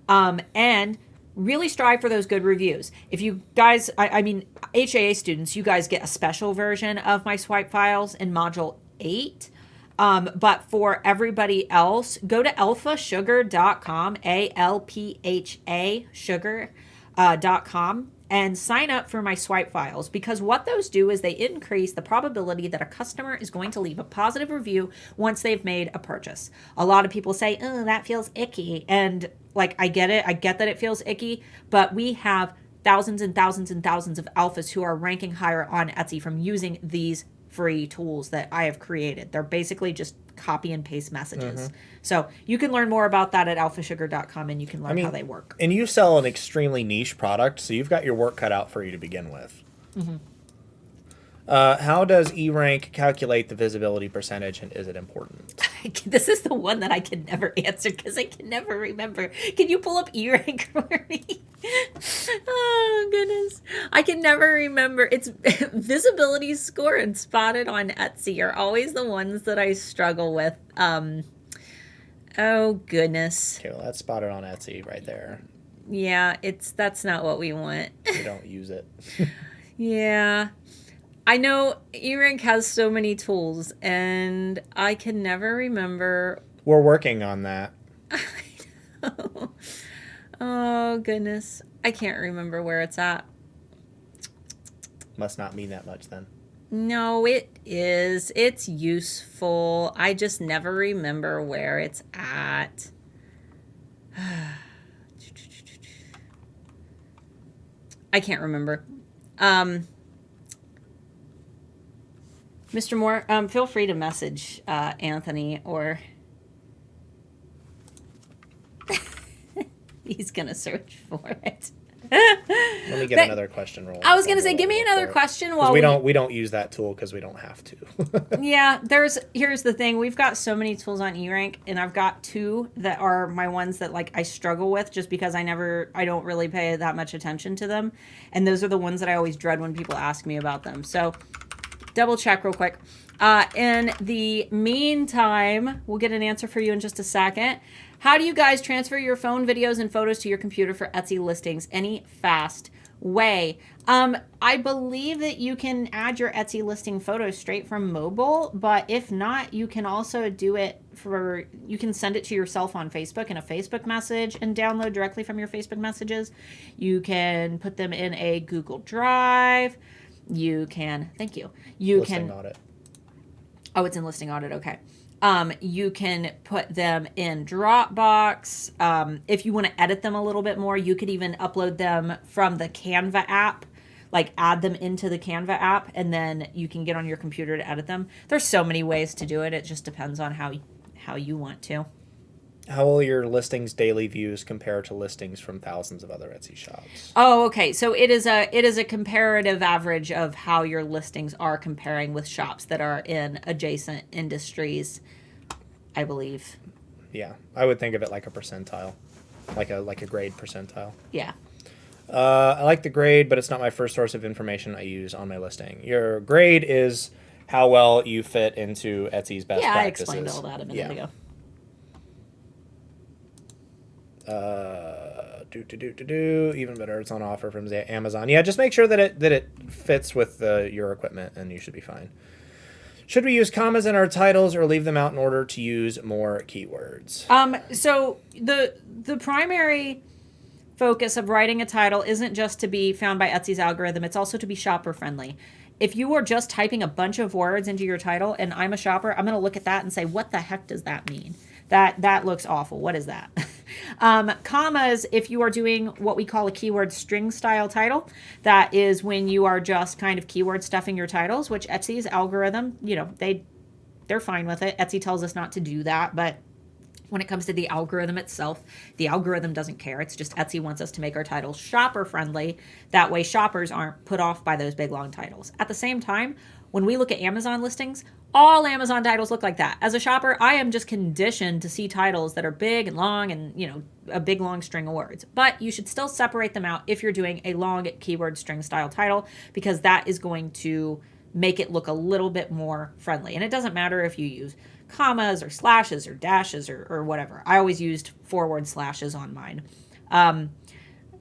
And really strive for those good reviews. If you guys, I mean, HAA students, you guys get a special version of my swipe files in module 8. But for everybody else, go to alphasugar.com, ALPHA sugar.com, and sign up for my swipe files, because what those do is they increase the probability that a customer is going to leave a positive review once they've made a purchase. A lot of people say, oh, that feels icky. And like, I get it. I get that it feels icky, but we have thousands and thousands and thousands of alphas who are ranking higher on Etsy from using these free tools that I have created. They're basically just copy and paste messages. So you can learn more about that at alphasugar.com, and you can learn how they work. And you sell an extremely niche product, so you've got your work cut out for you to begin with. How does eRank calculate the visibility percentage, and is it important? This is the one that I can never answer because I can never remember. Can you pull up eRank for me? Oh, goodness. I can never remember. It's visibility score and spotted on Etsy are always the ones that I struggle with. Oh, goodness. Okay, well, that's spotted on Etsy right there. Yeah, that's not what we want. We don't use it. Yeah. I know eRank has so many tools, and I can never remember. We're working on that. I know. Oh, goodness. I can't remember where it's at. Must not mean that much then. No, it is. It's useful. I just never remember where it's at. I can't remember. Mr. Moore, feel free to message Anthony, or he's going to search for it. Let me get another question roll. I was going to say, give me another question while we don't use that tool because we don't have to. Yeah, here's the thing. We've got so many tools on eRank, and I've got 2 that are my ones that like I struggle with just because I don't really pay that much attention to them. And those are the ones that I always dread when people ask me about them. So double check real quick. In the meantime, we'll get an answer for you in just a second. How do you guys transfer your phone videos and photos to your computer for Etsy listings? Any fast way? I believe that you can add your Etsy listing photos straight from mobile, but if not, you can also do it you can send it to yourself on Facebook in a Facebook message and download directly from your Facebook messages. You can put them in a Google Drive. You can, thank you. Listing audit. Oh, it's in listing audit. Okay. You can put them in Dropbox. If you want to edit them a little bit more, you could even upload them from the Canva app, like add them into the Canva app, and then you can get on your computer to edit them. There's so many ways to do it. It just depends on how you want to. How will your listings daily views compare to listings from thousands of other Etsy shops? Oh, okay. So it is a comparative average of how your listings are comparing with shops that are in adjacent industries, I believe. Yeah, I would think of it like a percentile, like a grade percentile. Yeah. I like the grade, but it's not my first source of information I use on my listing. Your grade is how well you fit into Etsy's best practices. Yeah, I explained all that a minute ago. Even better, it's on offer from Amazon. Yeah, just make sure that it fits with your equipment, and you should be fine. Should we use commas in our titles or leave them out in order to use more keywords? So the primary focus of writing a title isn't just to be found by Etsy's algorithm, it's also to be shopper friendly. If you are just typing a bunch of words into your title and I'm a shopper, I'm going to look at that and say, what the heck does that mean? That looks awful. What is that? Commas, if you are doing what we call a keyword string style title, that is when you are just kind of keyword stuffing your titles, which Etsy's algorithm, they're fine with it. Etsy tells us not to do that, but when it comes to the algorithm itself, the algorithm doesn't care. It's just Etsy wants us to make our titles shopper friendly. That way shoppers aren't put off by those big long titles. At the same time, when we look at Amazon listings, all Amazon titles look like that. As a shopper, I am just conditioned to see titles that are big and long and, a big long string of words. But you should still separate them out if you're doing a long keyword string style title, because that is going to make it look a little bit more friendly. And it doesn't matter if you use commas or slashes or dashes or whatever. I always used forward slashes on mine.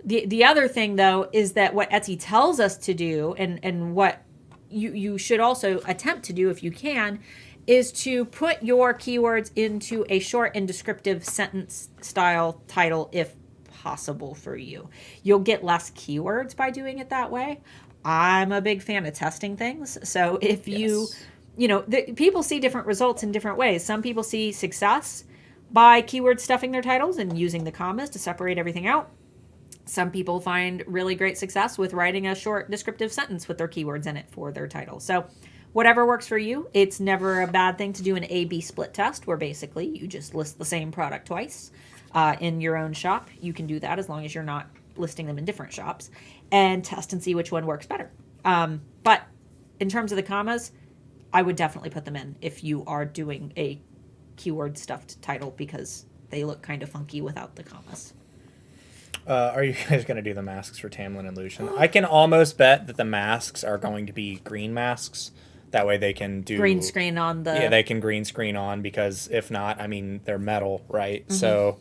The other thing, though, is that what Etsy tells us to do, and what you should also attempt to do if you can, is to put your keywords into a short and descriptive sentence style title if possible for you. You'll get less keywords by doing it that way. I'm a big fan of testing things. So if people see different results in different ways. Some people see success by keyword stuffing their titles and using the commas to separate everything out. Some people find really great success with writing a short descriptive sentence with their keywords in it for their title. So whatever works for you. It's never a bad thing to do an A/B split test, where basically you just list the same product twice in your own shop. You can do that as long as you're not listing them in different shops, and test and see which one works better. But in terms of the commas, I would definitely put them in if you are doing a keyword stuffed title, because they look kind of funky without the commas. Are you guys going to do the masks for Tamlin and Lucian? I can almost bet that the masks are going to be green masks. That way they can do... green screen on the... Yeah, they can green screen on, because if not, I mean, they're metal, right? Mm-hmm. So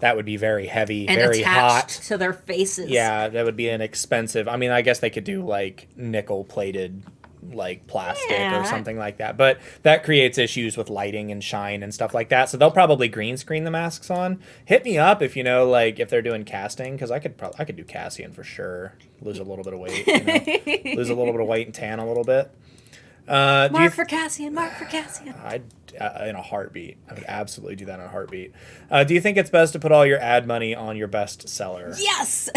that would be very heavy, and very hot. To their faces. Yeah, that would be an expensive... I mean, I guess they could do, like, nickel-plated, like, plastic or something like that. But that creates issues with lighting and shine and stuff like that. So they'll probably green screen the masks on. Hit me up if if they're doing casting, because I could do Cassian for sure. Lose a little bit of weight. Lose a little bit of weight and tan a little bit. Mark for Cassian. I'd in a heartbeat. I would absolutely do that in a heartbeat. Do you think it's best to put all your ad money on your best seller? Yes,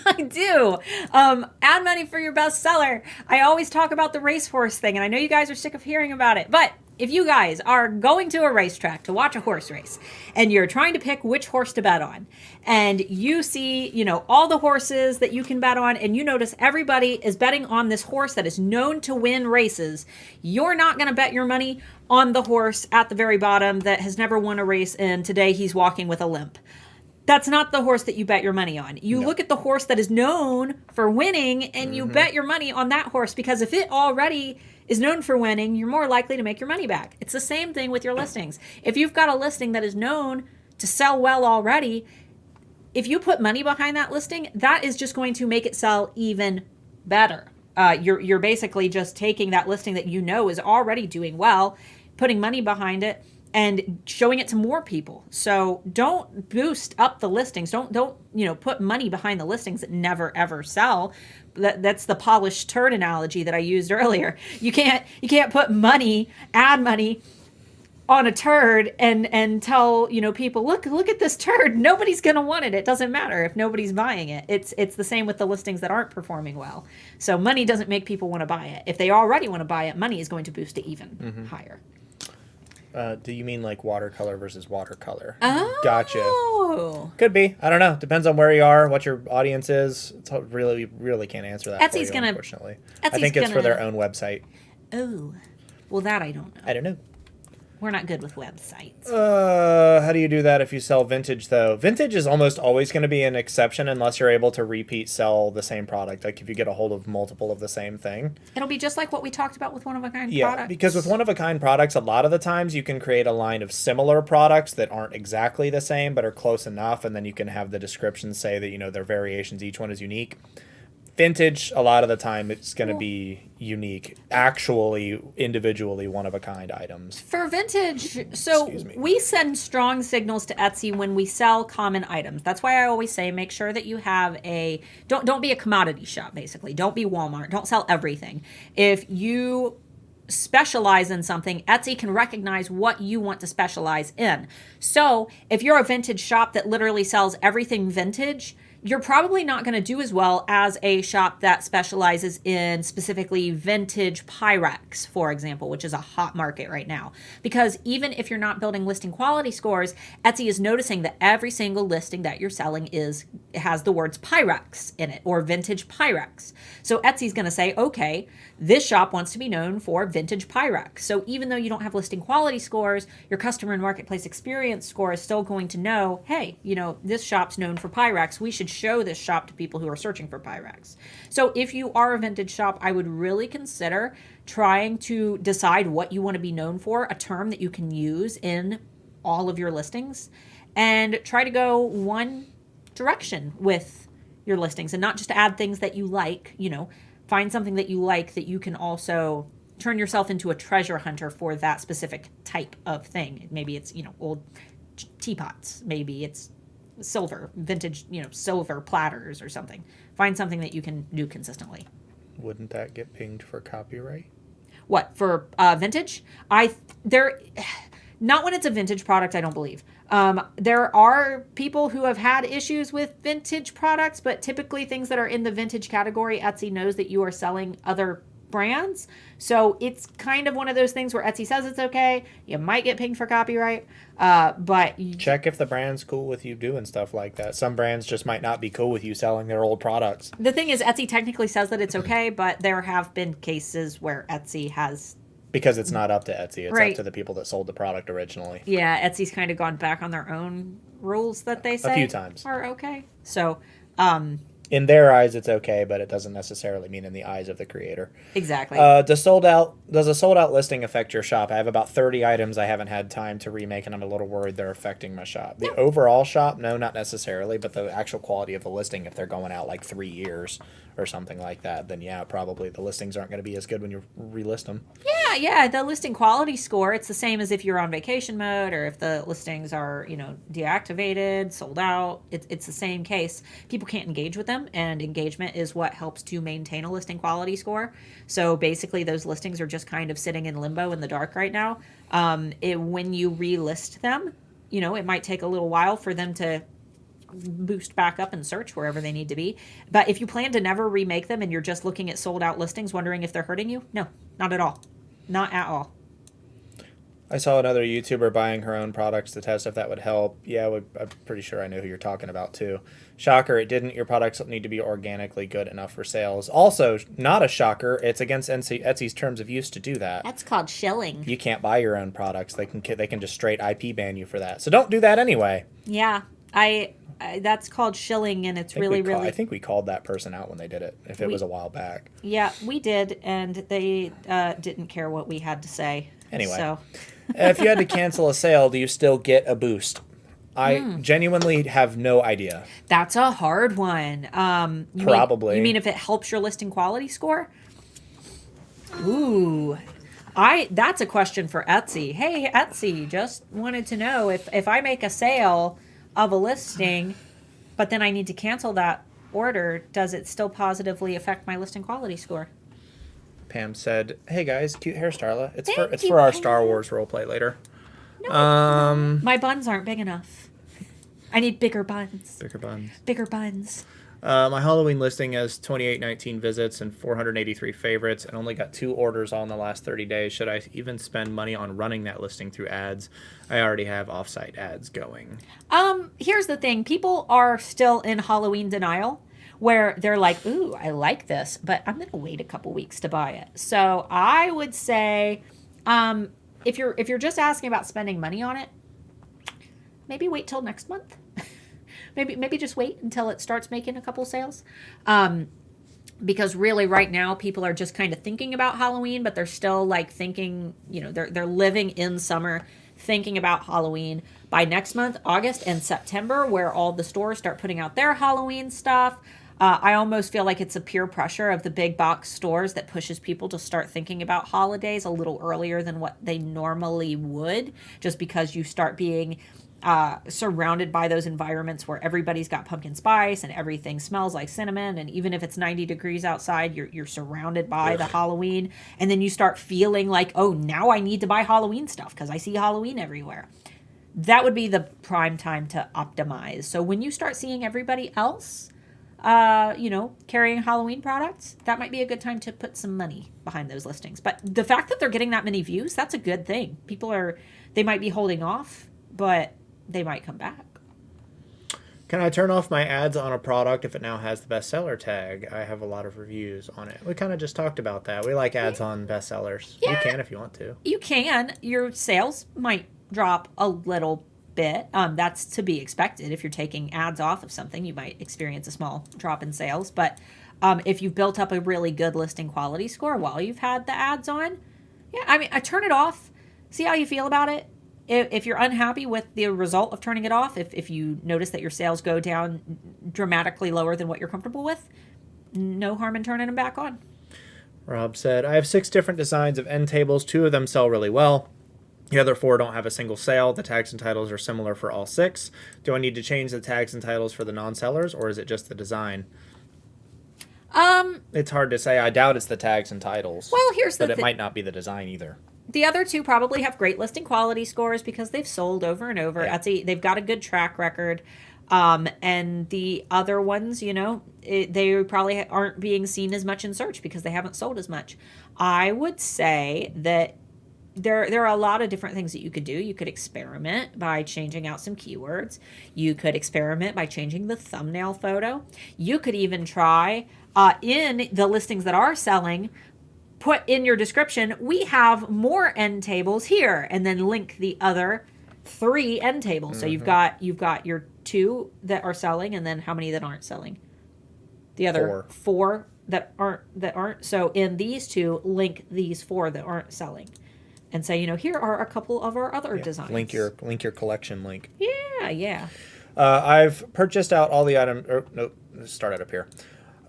I do. Ad money for your best seller. I always talk about the racehorse thing, and I know you guys are sick of hearing about it, but if you guys are going to a racetrack to watch a horse race, and you're trying to pick which horse to bet on, and you see, all the horses that you can bet on, and you notice everybody is betting on this horse that is known to win races, you're not going to bet your money on the horse at the very bottom that has never won a race, and today he's walking with a limp. That's not the horse that you bet your money on. You look at the horse that is known for winning, and you bet your money on that horse, because if it already is known for winning, you're more likely to make your money back. It's the same thing with your listings. If you've got a listing that is known to sell well already, if you put money behind that listing, that is just going to make it sell even better. You're basically just taking that listing that is already doing well, putting money behind it, and showing it to more people. So don't boost up the listings. Don't put money behind the listings that never ever sell. That's the polished turd analogy that I used earlier. You can't put ad money on a turd and tell people, look at this turd. Nobody's gonna want it. It doesn't matter if nobody's buying it. It's the same with the listings that aren't performing well. So money doesn't make people want to buy it. If they already want to buy it, money is going to boost it even higher. Do you mean like watercolor versus watercolor? Oh. Gotcha. Could be. I don't know. Depends on where you are, what your audience is. It's really can't answer that for you, unfortunately. I think it's for their own website. Oh. Well, that I don't know. I don't know. We're not good with websites. How do you do that if you sell vintage, though? Vintage is almost always going to be an exception unless you're able to repeat sell the same product. Like if you get a hold of multiple of the same thing. It'll be just like what we talked about with one-of-a-kind products. Yeah, because with one-of-a-kind products, a lot of the times you can create a line of similar products that aren't exactly the same but are close enough, and then you can have the description say that, they're variations. Each one is unique. Vintage, a lot of the time, it's going to be unique, actually individually one-of-a-kind items. For vintage, so we send strong signals to Etsy when we sell common items. That's why I always say make sure that you have don't be a commodity shop, basically. Don't be Walmart. Don't sell everything. If you specialize in something, Etsy can recognize what you want to specialize in. So if you're a vintage shop that literally sells everything vintage, you're probably not going to do as well as a shop that specializes in specifically vintage Pyrex, for example, which is a hot market right now. Because even if you're not building listing quality scores, Etsy is noticing that every single listing that you're selling has the words Pyrex in it, or vintage Pyrex. So Etsy's going to say, okay, this shop wants to be known for vintage Pyrex. So even though you don't have listing quality scores, your customer and marketplace experience score is still going to know, hey, this shop's known for Pyrex. We should show this shop to people who are searching for Pyrex. So if you are a vintage shop, I would really consider trying to decide what you want to be known for, a term that you can use in all of your listings, and try to go one direction with your listings and not just add things that you like. Find something that you like that you can also turn yourself into a treasure hunter for that specific type of thing. Maybe it's, old teapots. Maybe it's silver, vintage, silver platters or something. Find something that you can do consistently. Wouldn't that get pinged for copyright? What, for vintage? Not when it's a vintage product, I don't believe. There are people who have had issues with vintage products, but typically things that are in the vintage category, Etsy knows that you are selling other brands. So it's kind of one of those things where Etsy says it's okay. You might get pinged for copyright, but check if the brand's cool with you doing stuff like that. Some brands just might not be cool with you selling their old products. The thing is, Etsy technically says that it's okay, but there have been cases where Etsy has... Because it's not up to Etsy. It's right. Up to the people that sold the product originally. Yeah, Etsy's kind of gone back on their own rules that they say a few times are okay. So, in their eyes, it's okay, but it doesn't necessarily mean in the eyes of the creator. Exactly. Does a sold out listing affect your shop? I have about 30 items I haven't had time to remake, and I'm a little worried they're affecting my shop. The overall shop, no, not necessarily, but the actual quality of the listing, if they're going out like 3 years or something like that, then yeah, probably the listings aren't going to be as good when you relist them. Yeah, the listing quality score, it's the same as if you're on vacation mode or if the listings are, deactivated, sold out. It's the same case. People can't engage with them, and engagement is what helps to maintain a listing quality score. So basically those listings are just kind of sitting in limbo in the dark right now. When you relist them, it might take a little while for them to boost back up and search wherever they need to be. But if you plan to never remake them and you're just looking at sold out listings wondering if they're hurting you, no, not at all. Not at all. I saw another YouTuber buying her own products to test if that would help. Yeah, I'm pretty sure I know who you're talking about too. Shocker, it didn't. Your products need to be organically good enough for sales. Also, not a shocker, it's against Etsy's terms of use to do that. That's called shilling. You can't buy your own products. They can just straight IP ban you for that. So don't do that anyway. Yeah, I that's called shilling, and it's really. I think we called that person out when they did it, if it was a while back. Yeah, we did, and they didn't care what we had to say. Anyway, so. If you had to cancel a sale, do you still get a boost? I genuinely have no idea. That's a hard one. Probably. You mean if it helps your listing quality score? Ooh. That's a question for Etsy. Hey, Etsy, just wanted to know if I make a sale of a listing, but then I need to cancel that order, does it still positively affect my listing quality score? Pam said, "Hey guys, cute hair, Starla. It's Thank for our Pam. Star Wars roleplay later." No, my buns aren't big enough. I need bigger buns. Bigger buns. Bigger buns. My Halloween listing has 2819 visits and 483 favorites and only got 2 orders all in the last 30 days. Should I even spend money on running that listing through ads? I already have offsite ads going. Here's the thing. People are still in Halloween denial where they're like, ooh, I like this, but I'm going to wait a couple weeks to buy it. So I would say, if you're just asking about spending money on it, maybe wait till next month. Maybe just wait until it starts making a couple sales. Because really right now people are just kind of thinking about Halloween, but they're still like thinking, they're living in summer, thinking about Halloween. By next month, August and September, where all the stores start putting out their Halloween stuff, I almost feel like it's a peer pressure of the big box stores that pushes people to start thinking about holidays a little earlier than what they normally would, just because you start being surrounded by those environments where everybody's got pumpkin spice and everything smells like cinnamon, and even if it's 90 degrees outside, you're surrounded by the Halloween, and then you start feeling like, oh, now I need to buy Halloween stuff because I see Halloween everywhere. That would be the prime time to optimize. So when you start seeing everybody else, carrying Halloween products, that might be a good time to put some money behind those listings. But the fact that they're getting that many views, that's a good thing. They might be holding off, but they might come back. Can I turn off my ads on a product if it now has the bestseller tag? I have a lot of reviews on it. We kind of just talked about that. We like ads on bestsellers. Yeah, you can if you want to. You can. Your sales might drop a little bit. That's to be expected. If you're taking ads off of something, you might experience a small drop in sales. But if you've built up a really good listing quality score while you've had the ads on, I turn it off. See how you feel about it. If you're unhappy with the result of turning it off, if you notice that your sales go down dramatically lower than what you're comfortable with, no harm in turning them back on. Rob said, I have 6 different designs of end tables. 2 of them sell really well. The other 4 don't have a single sale. The tags and titles are similar for all 6. Do I need to change the tags and titles for the non-sellers, or is it just the design? It's hard to say. I doubt it's the tags and titles. Well, here's the thing. But it might not be the design either. The other 2 probably have great listing quality scores because they've sold over and over. Yeah. Etsy, they've got a good track record. And the other ones, they probably aren't being seen as much in search because they haven't sold as much. I would say that there are a lot of different things that you could do. You could experiment by changing out some keywords. You could experiment by changing the thumbnail photo. You could even try in the listings that are selling, put in your description, we have more end tables here, and then link the other 3 end tables. Mm-hmm. So you've got your 2 that are selling, and then how many that aren't selling? The other 4 that aren't. So in these 2, link these 4 that aren't selling. And say, here are a couple of our other designs. Link your collection link. Yeah. I've purchased out all the items. Nope. Let's start it up here.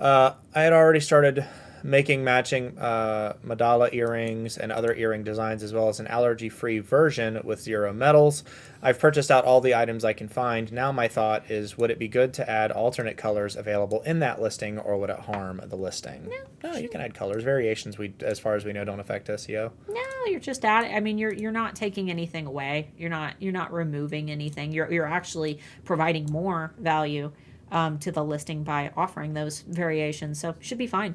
I had already started making matching mandala earrings and other earring designs, as well as an allergy-free version with 0 metals. I've purchased out all the items I can find. Now my thought is, would it be good to add alternate colors available in that listing, or would it harm the listing? No, you can add colors. Variations, as far as we know, don't affect SEO. No, you're just adding. I mean, you're not taking anything away. You're not removing anything. You're actually providing more value to the listing by offering those variations. So should be fine.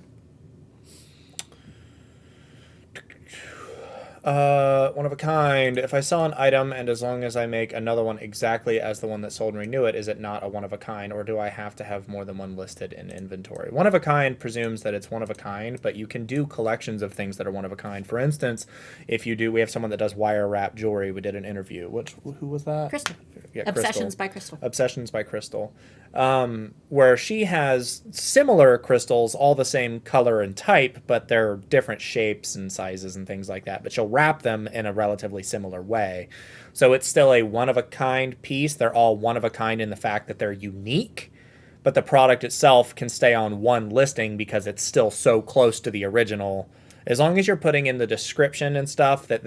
One of a kind. If I sell an item and as long as I make another one exactly as the one that sold and renew it, is it not a one of a kind, or do I have to have more than one listed in inventory? One of a kind presumes that it's one of a kind, but you can do collections of things that are one of a kind. For instance, we have someone that does wire wrap jewelry. We did an interview. Who was that? Crystal. Yeah, Obsessions by Crystal. Obsessions by Crystal. Where she has similar crystals, all the same color and type, but they're different shapes and sizes and things like that. But she'll wrap them in a relatively similar way. So it's still a one-of-a-kind piece. They're all one-of-a-kind in the fact that they're unique, but the product itself can stay on one listing because it's still so close to the original. As long as you're putting in the description and stuff that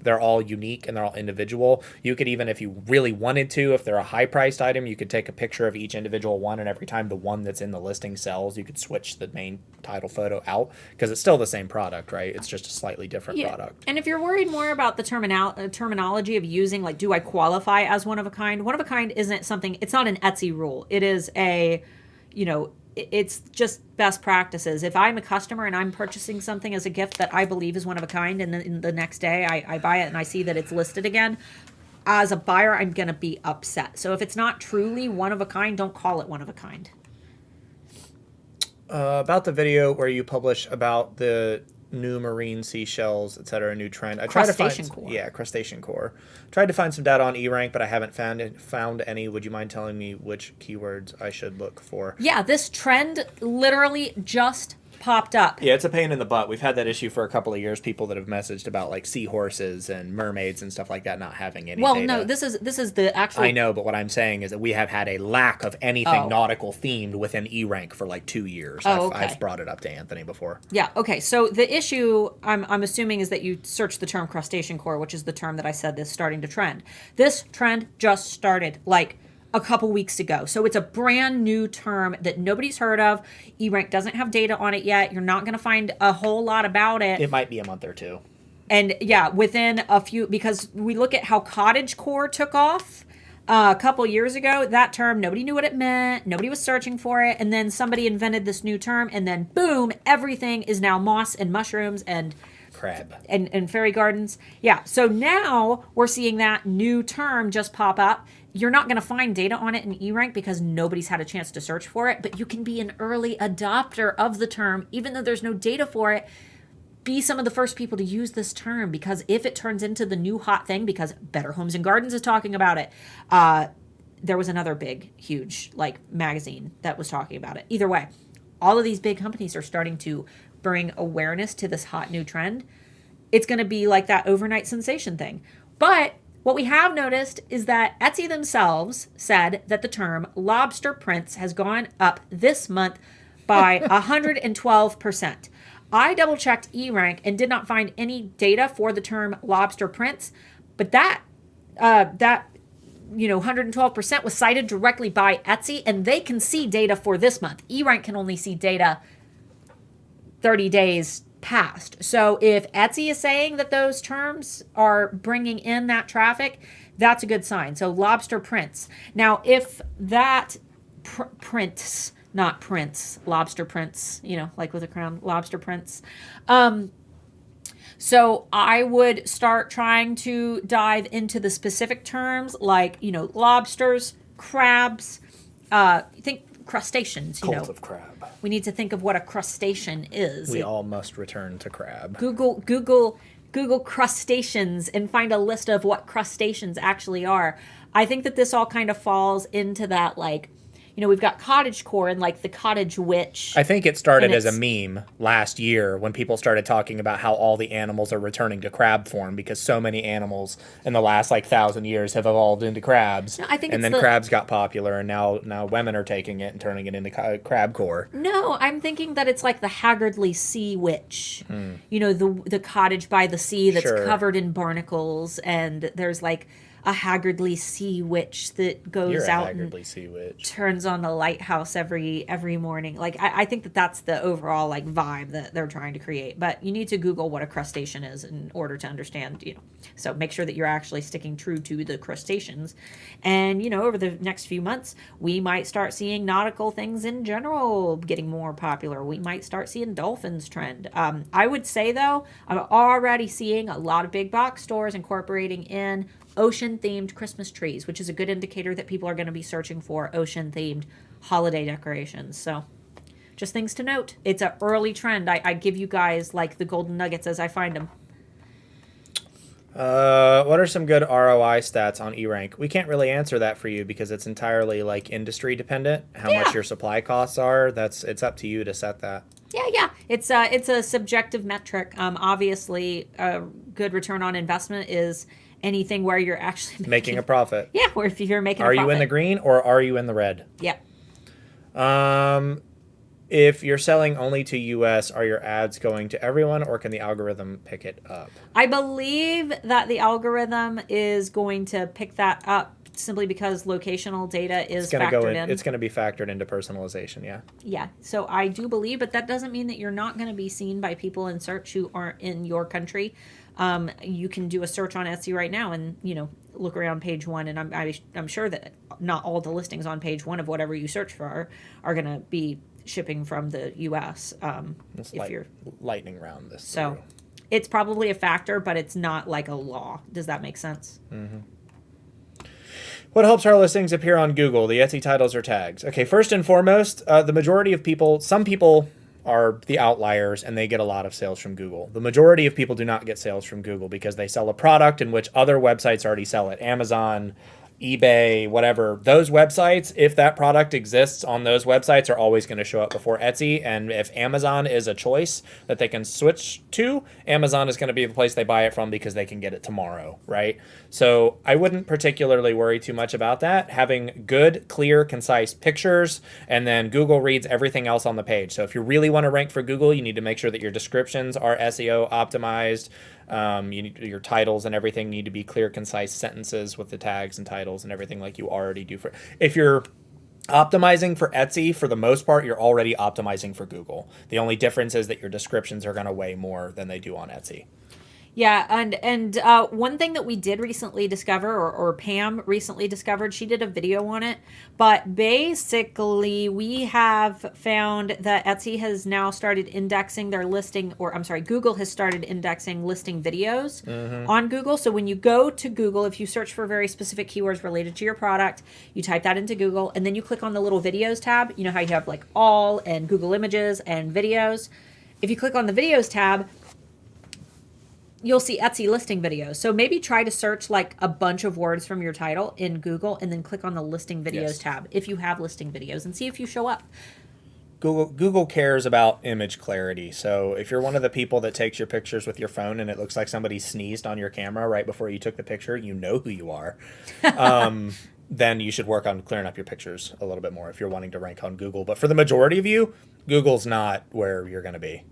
they're all unique and they're all individual, you could even, if you really wanted to, if they're a high-priced item, you could take a picture of each individual one, and every time the one that's in the listing sells, you could switch the main title photo out because it's still the same product, right? It's just a slightly different product. And if you're worried more about the terminology of using, like, do I qualify as one of a kind? One of a kind isn't something, it's not an Etsy rule. It is it's just best practices. If I'm a customer and I'm purchasing something as a gift that I believe is one of a kind, and then the next day I buy it and I see that it's listed again, as a buyer, I'm going to be upset. So if it's not truly one of a kind, don't call it one of a kind. About the video where you publish about the new marine seashells, etc., new trend. Crustacean core. Yeah, crustacean core. Tried to find some data on eRank, but I haven't found any. Would you mind telling me which keywords I should look for? Yeah, this trend literally just popped up. Yeah, it's a pain in the butt. We've had that issue for a couple of years. People that have messaged about like seahorses and mermaids and stuff like that not having any data. No, this is the actual. I know, but what I'm saying is that we have had a lack of anything nautical themed within eRank for like 2 years. I've brought it up to Anthony before. Yeah. Okay. So the issue I'm assuming is that you search the term crustacean core, which is the term that I said is starting to trend. This trend just started like a couple weeks ago. So it's a brand new term that nobody's heard of. eRank doesn't have data on it yet. You're not going to find a whole lot about it. It might be a month or two. And yeah, within a few, because we look at how cottagecore took off a couple years ago, that term, nobody knew what it meant. Nobody was searching for it. And then somebody invented this new term and then boom, everything is now moss and mushrooms and crab and fairy gardens. Yeah. So now we're seeing that new term just pop up. You're not going to find data on it in eRank because nobody's had a chance to search for it, but you can be an early adopter of the term, even though there's no data for it. Be some of the first people to use this term, because if it turns into the new hot thing, because Better Homes and Gardens is talking about it, there was another big, huge like magazine that was talking about it. Either way, all of these big companies are starting to bring awareness to this hot new trend. It's going to be like that overnight sensation thing. But what we have noticed is that Etsy themselves said that the term lobster prints has gone up this month by 112%. I double checked eRank and did not find any data for the term lobster prints, but that 112% was cited directly by Etsy, and they can see data for this month. eRank can only see data 30 days past. So if Etsy is saying that those terms are bringing in that traffic, that's a good sign. So lobster prints. Now, if that prints, not prints, lobster prints, like with a crown, lobster prints. So I would start trying to dive into the specific terms like, lobsters, crabs, think crustaceans, Cult of crab. We need to think of what a crustacean is. We all must return to crab. Google crustaceans and find a list of what crustaceans actually are. I think that this all kind of falls into that, like, we've got cottagecore and like the cottage witch. I think it started as a meme last year when people started talking about how all the animals are returning to crab form because so many animals in the last 1,000 years have evolved into crabs. No, I think and then crabs got popular, and now women are taking it and turning it into crabcore. No, I'm thinking that it's like the haggardly sea witch. The cottage by the sea that's covered in barnacles, and there's like a haggardly sea witch that goes out and sea witch. Turns on the lighthouse every morning. Like I think that that's the overall like vibe that they're trying to create. But you need to Google what a crustacean is in order to understand. So make sure that you're actually sticking true to the crustaceans. And over the next few months, we might start seeing nautical things in general getting more popular. We might start seeing dolphins trend. I would say though, I'm already seeing a lot of big box stores incorporating in ocean-themed Christmas trees, which is a good indicator that people are going to be searching for ocean-themed holiday decorations. So just things to note. It's an early trend. I give you guys like the golden nuggets as I find them. What are some good ROI stats on eRank? We can't really answer that for you because it's entirely like industry dependent. How much your supply costs are. It's up to you to set that. Yeah. It's a subjective metric. Obviously, a good return on investment is anything where you're actually making a profit. Yeah, where if you're making a profit. Are you in the green or are you in the red? Yep. If you're selling only to US, are your ads going to everyone or can the algorithm pick it up? I believe that the algorithm is going to pick that up simply because locational data is factored in. It's going to be factored into personalization, yeah. Yeah, so I do believe, but that doesn't mean that you're not going to be seen by people in search who aren't in your country. You can do a search on Etsy right now and, look around page one, and I'm sure that not all the listings on page one of whatever you search for are going to be shipping from the U.S. You're lightning round this. So through. It's probably a factor, but it's not like a law. Does that make sense? Mm-hmm. What helps our listings appear on Google? The Etsy titles or tags? Okay, first and foremost, the majority of people, some people are the outliers and they get a lot of sales from Google. The majority of people do not get sales from Google because they sell a product in which other websites already sell it. Amazon, eBay, whatever, those websites, if that product exists on those websites, are always going to show up before Etsy. And if Amazon is a choice that they can switch to, Amazon is going to be the place they buy it from because they can get it tomorrow, right? So I wouldn't particularly worry too much about that. Having good, clear, concise pictures, and then Google reads everything else on the page. So if you really want to rank for Google, you need to make sure that your descriptions are SEO optimized. Your titles and everything need to be clear, concise sentences with the tags and titles and everything like you already do for. If you're optimizing for Etsy, for the most part, you're already optimizing for Google. The only difference is that your descriptions are going to weigh more than they do on Etsy. Yeah, and one thing that we did recently discover, or Pam recently discovered, she did a video on it, but basically we have found that Etsy has now started indexing their listing, or I'm sorry, Google has started indexing listing videos on Google. So when you go to Google, if you search for very specific keywords related to your product, you type that into Google, and then you click on the little videos tab. You know how you have like all and Google Images and videos? If you click on the videos tab, you'll see Etsy listing videos. So maybe try to search like a bunch of words from your title in Google and then click on the listing videos tab if you have listing videos and see if you show up. Google cares about image clarity. So if you're one of the people that takes your pictures with your phone and it looks like somebody sneezed on your camera right before you took the picture, you know who you are. Then you should work on clearing up your pictures a little bit more if you're wanting to rank on Google. But for the majority of you, Google's not where you're going to be.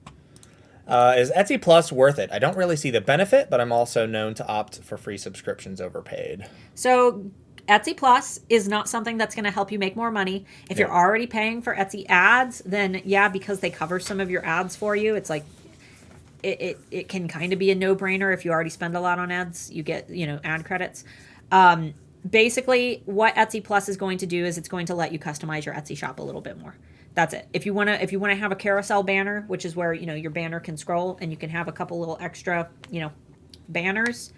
Is Etsy Plus worth it? I don't really see the benefit, but I'm also known to opt for free subscriptions over paid. So Etsy Plus is not something that's going to help you make more money. If you're already paying for Etsy ads, then yeah, because they cover some of your ads for you, it's like it can kind of be a no-brainer. If you already spend a lot on ads, you get, ad credits. Basically, what Etsy Plus is going to do is it's going to let you customize your Etsy shop a little bit more. That's it. If you want to have a carousel banner, which is where, your banner can scroll and you can have a couple little extra, banners,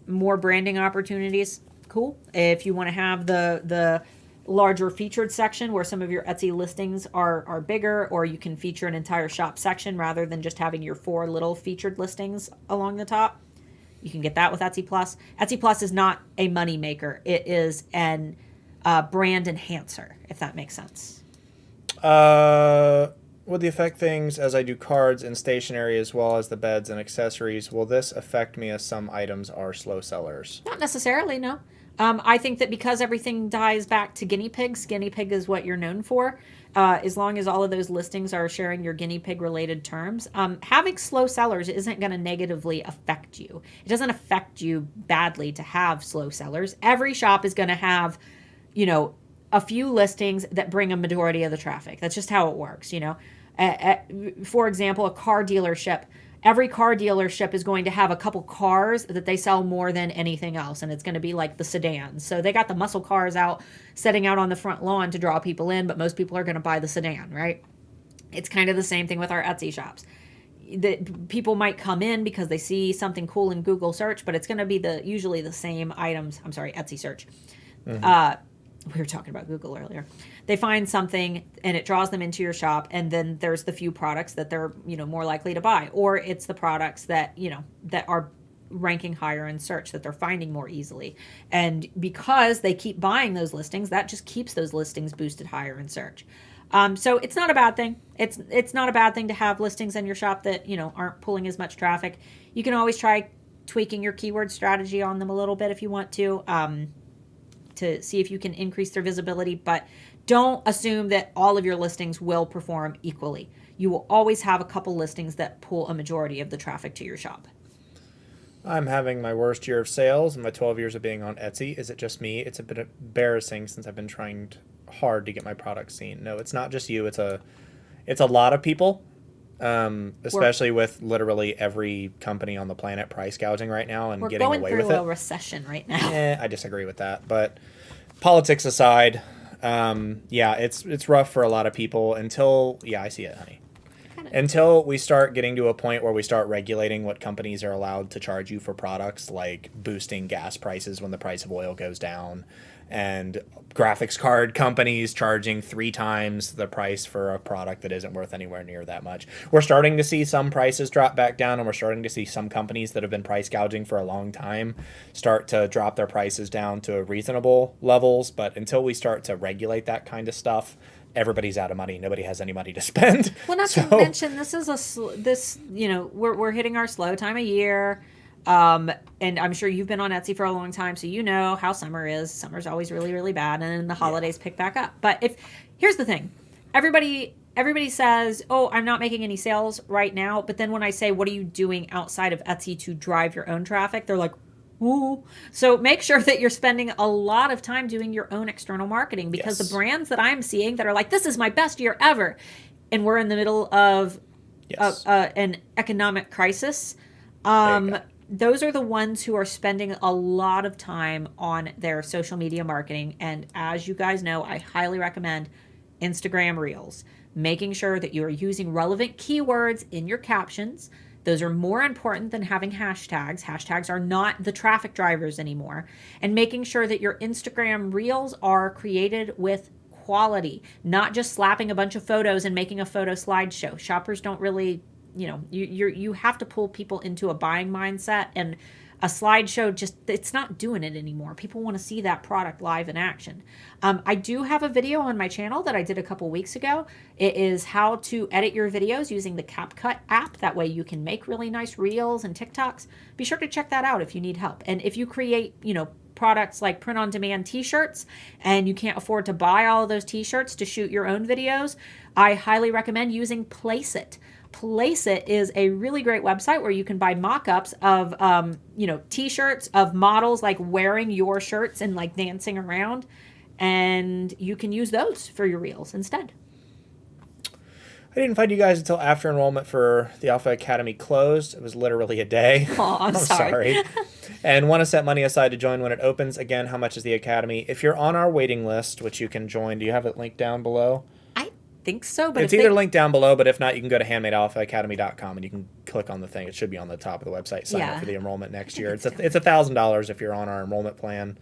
more branding opportunities, cool. If you want to have the larger featured section where some of your Etsy listings are bigger, or you can feature an entire shop section rather than just having your 4 little featured listings along the top, you can get that with Etsy Plus. Etsy Plus is not a money maker. It is an brand enhancer, if that makes sense. Would the affect things as I do cards and stationery as well as the beds and accessories? Will this affect me as some items are slow sellers? Not necessarily, no. I think that because everything dies back to guinea pig is what you're known for. As long as all of those listings are sharing your guinea pig related terms, having slow sellers isn't going to negatively affect you. It doesn't affect you badly to have slow sellers. Every shop is going to have, a few listings that bring a majority of the traffic. That's just how it works, For example, a car dealership. Every car dealership is going to have a couple cars that they sell more than anything else, and it's going to be like the sedans. So they got the muscle cars setting out on the front lawn to draw people in, but most people are going to buy the sedan, right? It's kind of the same thing with our Etsy shops. That people might come in because they see something cool in Google search, but it's going to be usually the same items. I'm sorry, Etsy search. We were talking about Google earlier. They find something and it draws them into your shop, and then there's the few products that they're, more likely to buy, or it's the products that, that are ranking higher in search that they're finding more easily. And because they keep buying those listings, that just keeps those listings boosted higher in search. So it's not a bad thing. It's not a bad thing to have listings in your shop that, aren't pulling as much traffic. You can always try tweaking your keyword strategy on them a little bit if you want to see if you can increase their visibility, but don't assume that all of your listings will perform equally. You will always have a couple listings that pull a majority of the traffic to your shop. I'm having my worst year of sales in my 12 years of being on Etsy. Is it just me? It's a bit embarrassing since I've been trying hard to get my products seen. No, it's not just you. It's a lot of people, especially with literally every company on the planet price gouging right now and getting away with it. We're going through a recession right now. I disagree with that. But politics aside, it's rough for a lot of people until, I see it, honey. Until we start getting to a point where we start regulating what companies are allowed to charge you for products, like boosting gas prices when the price of oil goes down and graphics card companies charging 3 times the price for a product that isn't worth anywhere near that much. We're starting to see some prices drop back down, and we're starting to see some companies that have been price gouging for a long time start to drop their prices down to reasonable levels. But until we start to regulate that kind of stuff, everybody's out of money. Nobody has any money to spend. Well, not to mention, this is we're hitting our slow time of year. And I'm sure you've been on Etsy for a long time, so you know how summer is. Summer's always really, really bad, and then the holidays pick back up. But here's the thing, everybody says, "Oh, I'm not making any sales right now." But then when I say, "What are you doing outside of Etsy to drive your own traffic?" They're like, "Ooh." So make sure that you're spending a lot of time doing your own external marketing, because the brands that I'm seeing that are like, "This is my best year ever," and we're in the middle of an economic crisis. Those are the ones who are spending a lot of time on their social media marketing. And as you guys know, I highly recommend Instagram Reels, making sure that you are using relevant keywords in your captions. Those are more important than having hashtags. Hashtags are not the traffic drivers anymore. And making sure that your Instagram Reels are created with quality, not just slapping a bunch of photos and making a photo slideshow. Shoppers don't really, you have to pull people into a buying mindset, and a slideshow it's not doing it anymore. People want to see that product live in action. I do have a video on my channel that I did a couple weeks ago. It is how to edit your videos using the CapCut app. That way you can make really nice reels and TikToks. Be sure to check that out if you need help. And if you create, products like print-on-demand t-shirts and you can't afford to buy all of those t-shirts to shoot your own videos, I highly recommend using Placeit. Placeit is a really great website where you can buy mock-ups of, t-shirts of models like wearing your shirts and like dancing around, and you can use those for your reels instead. I didn't find you guys until after enrollment for the Alpha Academy closed. It was literally a day. Oh, I'm sorry. And want to set money aside to join when it opens. Again, how much is the Academy? If you're on our waiting list, which you can join, do you have it linked down below? Think so, but it's either linked down below, but if not, you can go to handmadealphaacademy.com and you can click on the thing. It should be on the top of the website. Sign up for the enrollment next year. It's $1,000 if you're on our enrollment plan,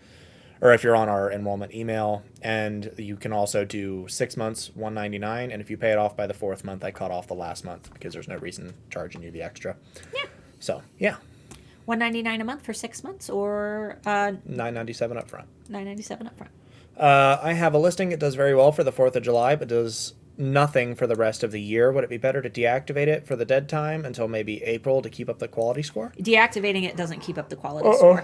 or if you're on our enrollment email. And you can also do 6 months, $199, and if you pay it off by the 4th month, I cut off the last month because there's no reason charging you the extra. Yeah. So $199 a month for 6 months, or $997 up front. $997 up front. I have a listing. It does very well for the 4th of July, but does nothing for the rest of the year. Would it be better to deactivate it for the dead time until maybe April to keep up the quality score? Deactivating it doesn't keep up the quality score.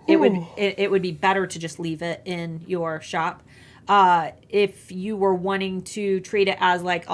It would be better to just leave it in your shop. If you were wanting to treat it as like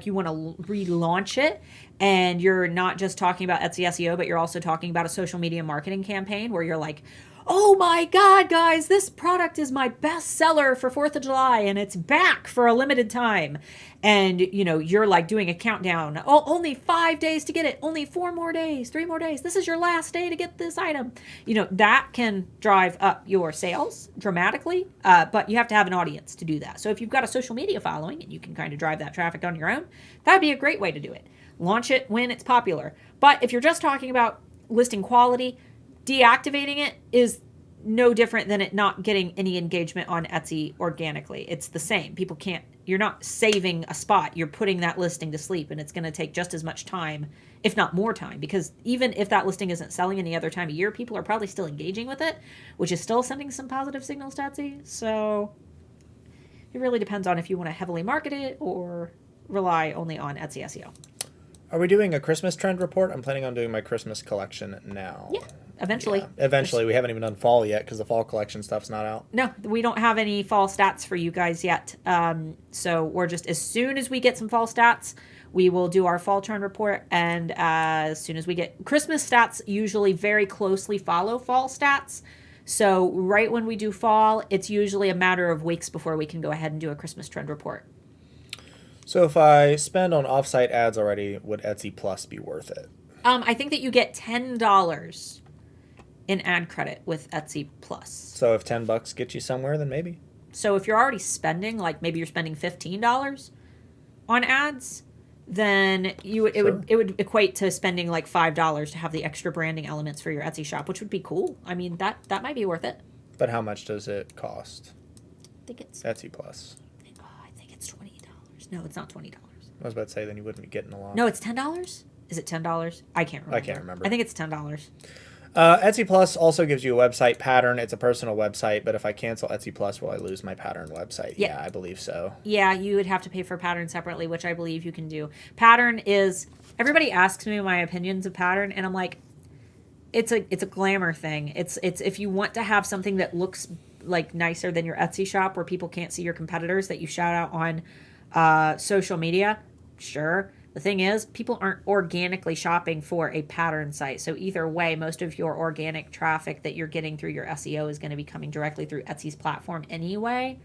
you want to relaunch it, and you're not just talking about Etsy SEO, but you're also talking about a social media marketing campaign where you're like, "Oh my God, guys, this product is my best seller for 4th of July and it's back for a limited time." And, you're like doing a countdown. "Oh, only 5 days to get it. Only 4 more days, 3 more days. This is your last day to get this item." That can drive up your sales dramatically, but you have to have an audience to do that. So if you've got a social media following and you can kind of drive that traffic on your own, that'd be a great way to do it. Launch it when it's popular. But if you're just talking about listing quality, deactivating it is no different than it not getting any engagement on Etsy organically. It's the same. You're not saving a spot. You're putting that listing to sleep, and it's going to take just as much time, if not more time, because even if that listing isn't selling any other time of year, people are probably still engaging with it, which is still sending some positive signals to Etsy. So it really depends on if you want to heavily market it or rely only on Etsy SEO. Are we doing a Christmas trend report? I'm planning on doing my Christmas collection now. Yeah, eventually. Yeah, eventually. We haven't even done fall yet because the fall collection stuff's not out. No, we don't have any fall stats for you guys yet. So we're just, as soon as we get some fall stats, we will do our fall trend report. And as soon as we get Christmas stats, usually very closely follow fall stats. So right when we do fall, it's usually a matter of weeks before we can go ahead and do a Christmas trend report. So if I spend on offsite ads already, would Etsy Plus be worth it? I think that you get $10 in ad credit with Etsy Plus. So if $10 gets you somewhere, then maybe. So if you're already spending, like maybe you're spending $15 on ads, then it would equate to spending like $5 to have the extra branding elements for your Etsy shop, which would be cool. I mean, that might be worth it. But how much does it cost? I think it's Etsy Plus. oh, I think it's $20. No, it's not $20. I was about to say, then you wouldn't be getting a lot. No, it's $10. Is it $10? I can't remember. I can't remember. I think it's $10. Etsy Plus also gives you a website pattern. It's a personal website, but if I cancel Etsy Plus, will I lose my pattern website? Yeah. Yeah, I believe so. Yeah, you would have to pay for Pattern separately, which I believe you can do. Pattern is, everybody asks me my opinions of Pattern, and I'm like, it's a glamour thing. It's if you want to have something that looks like nicer than your Etsy shop where people can't see your competitors that you shout out on social media, sure. The thing is, people aren't organically shopping for a pattern site. So either way, most of your organic traffic that you're getting through your SEO is going to be coming directly through Etsy's platform anyway.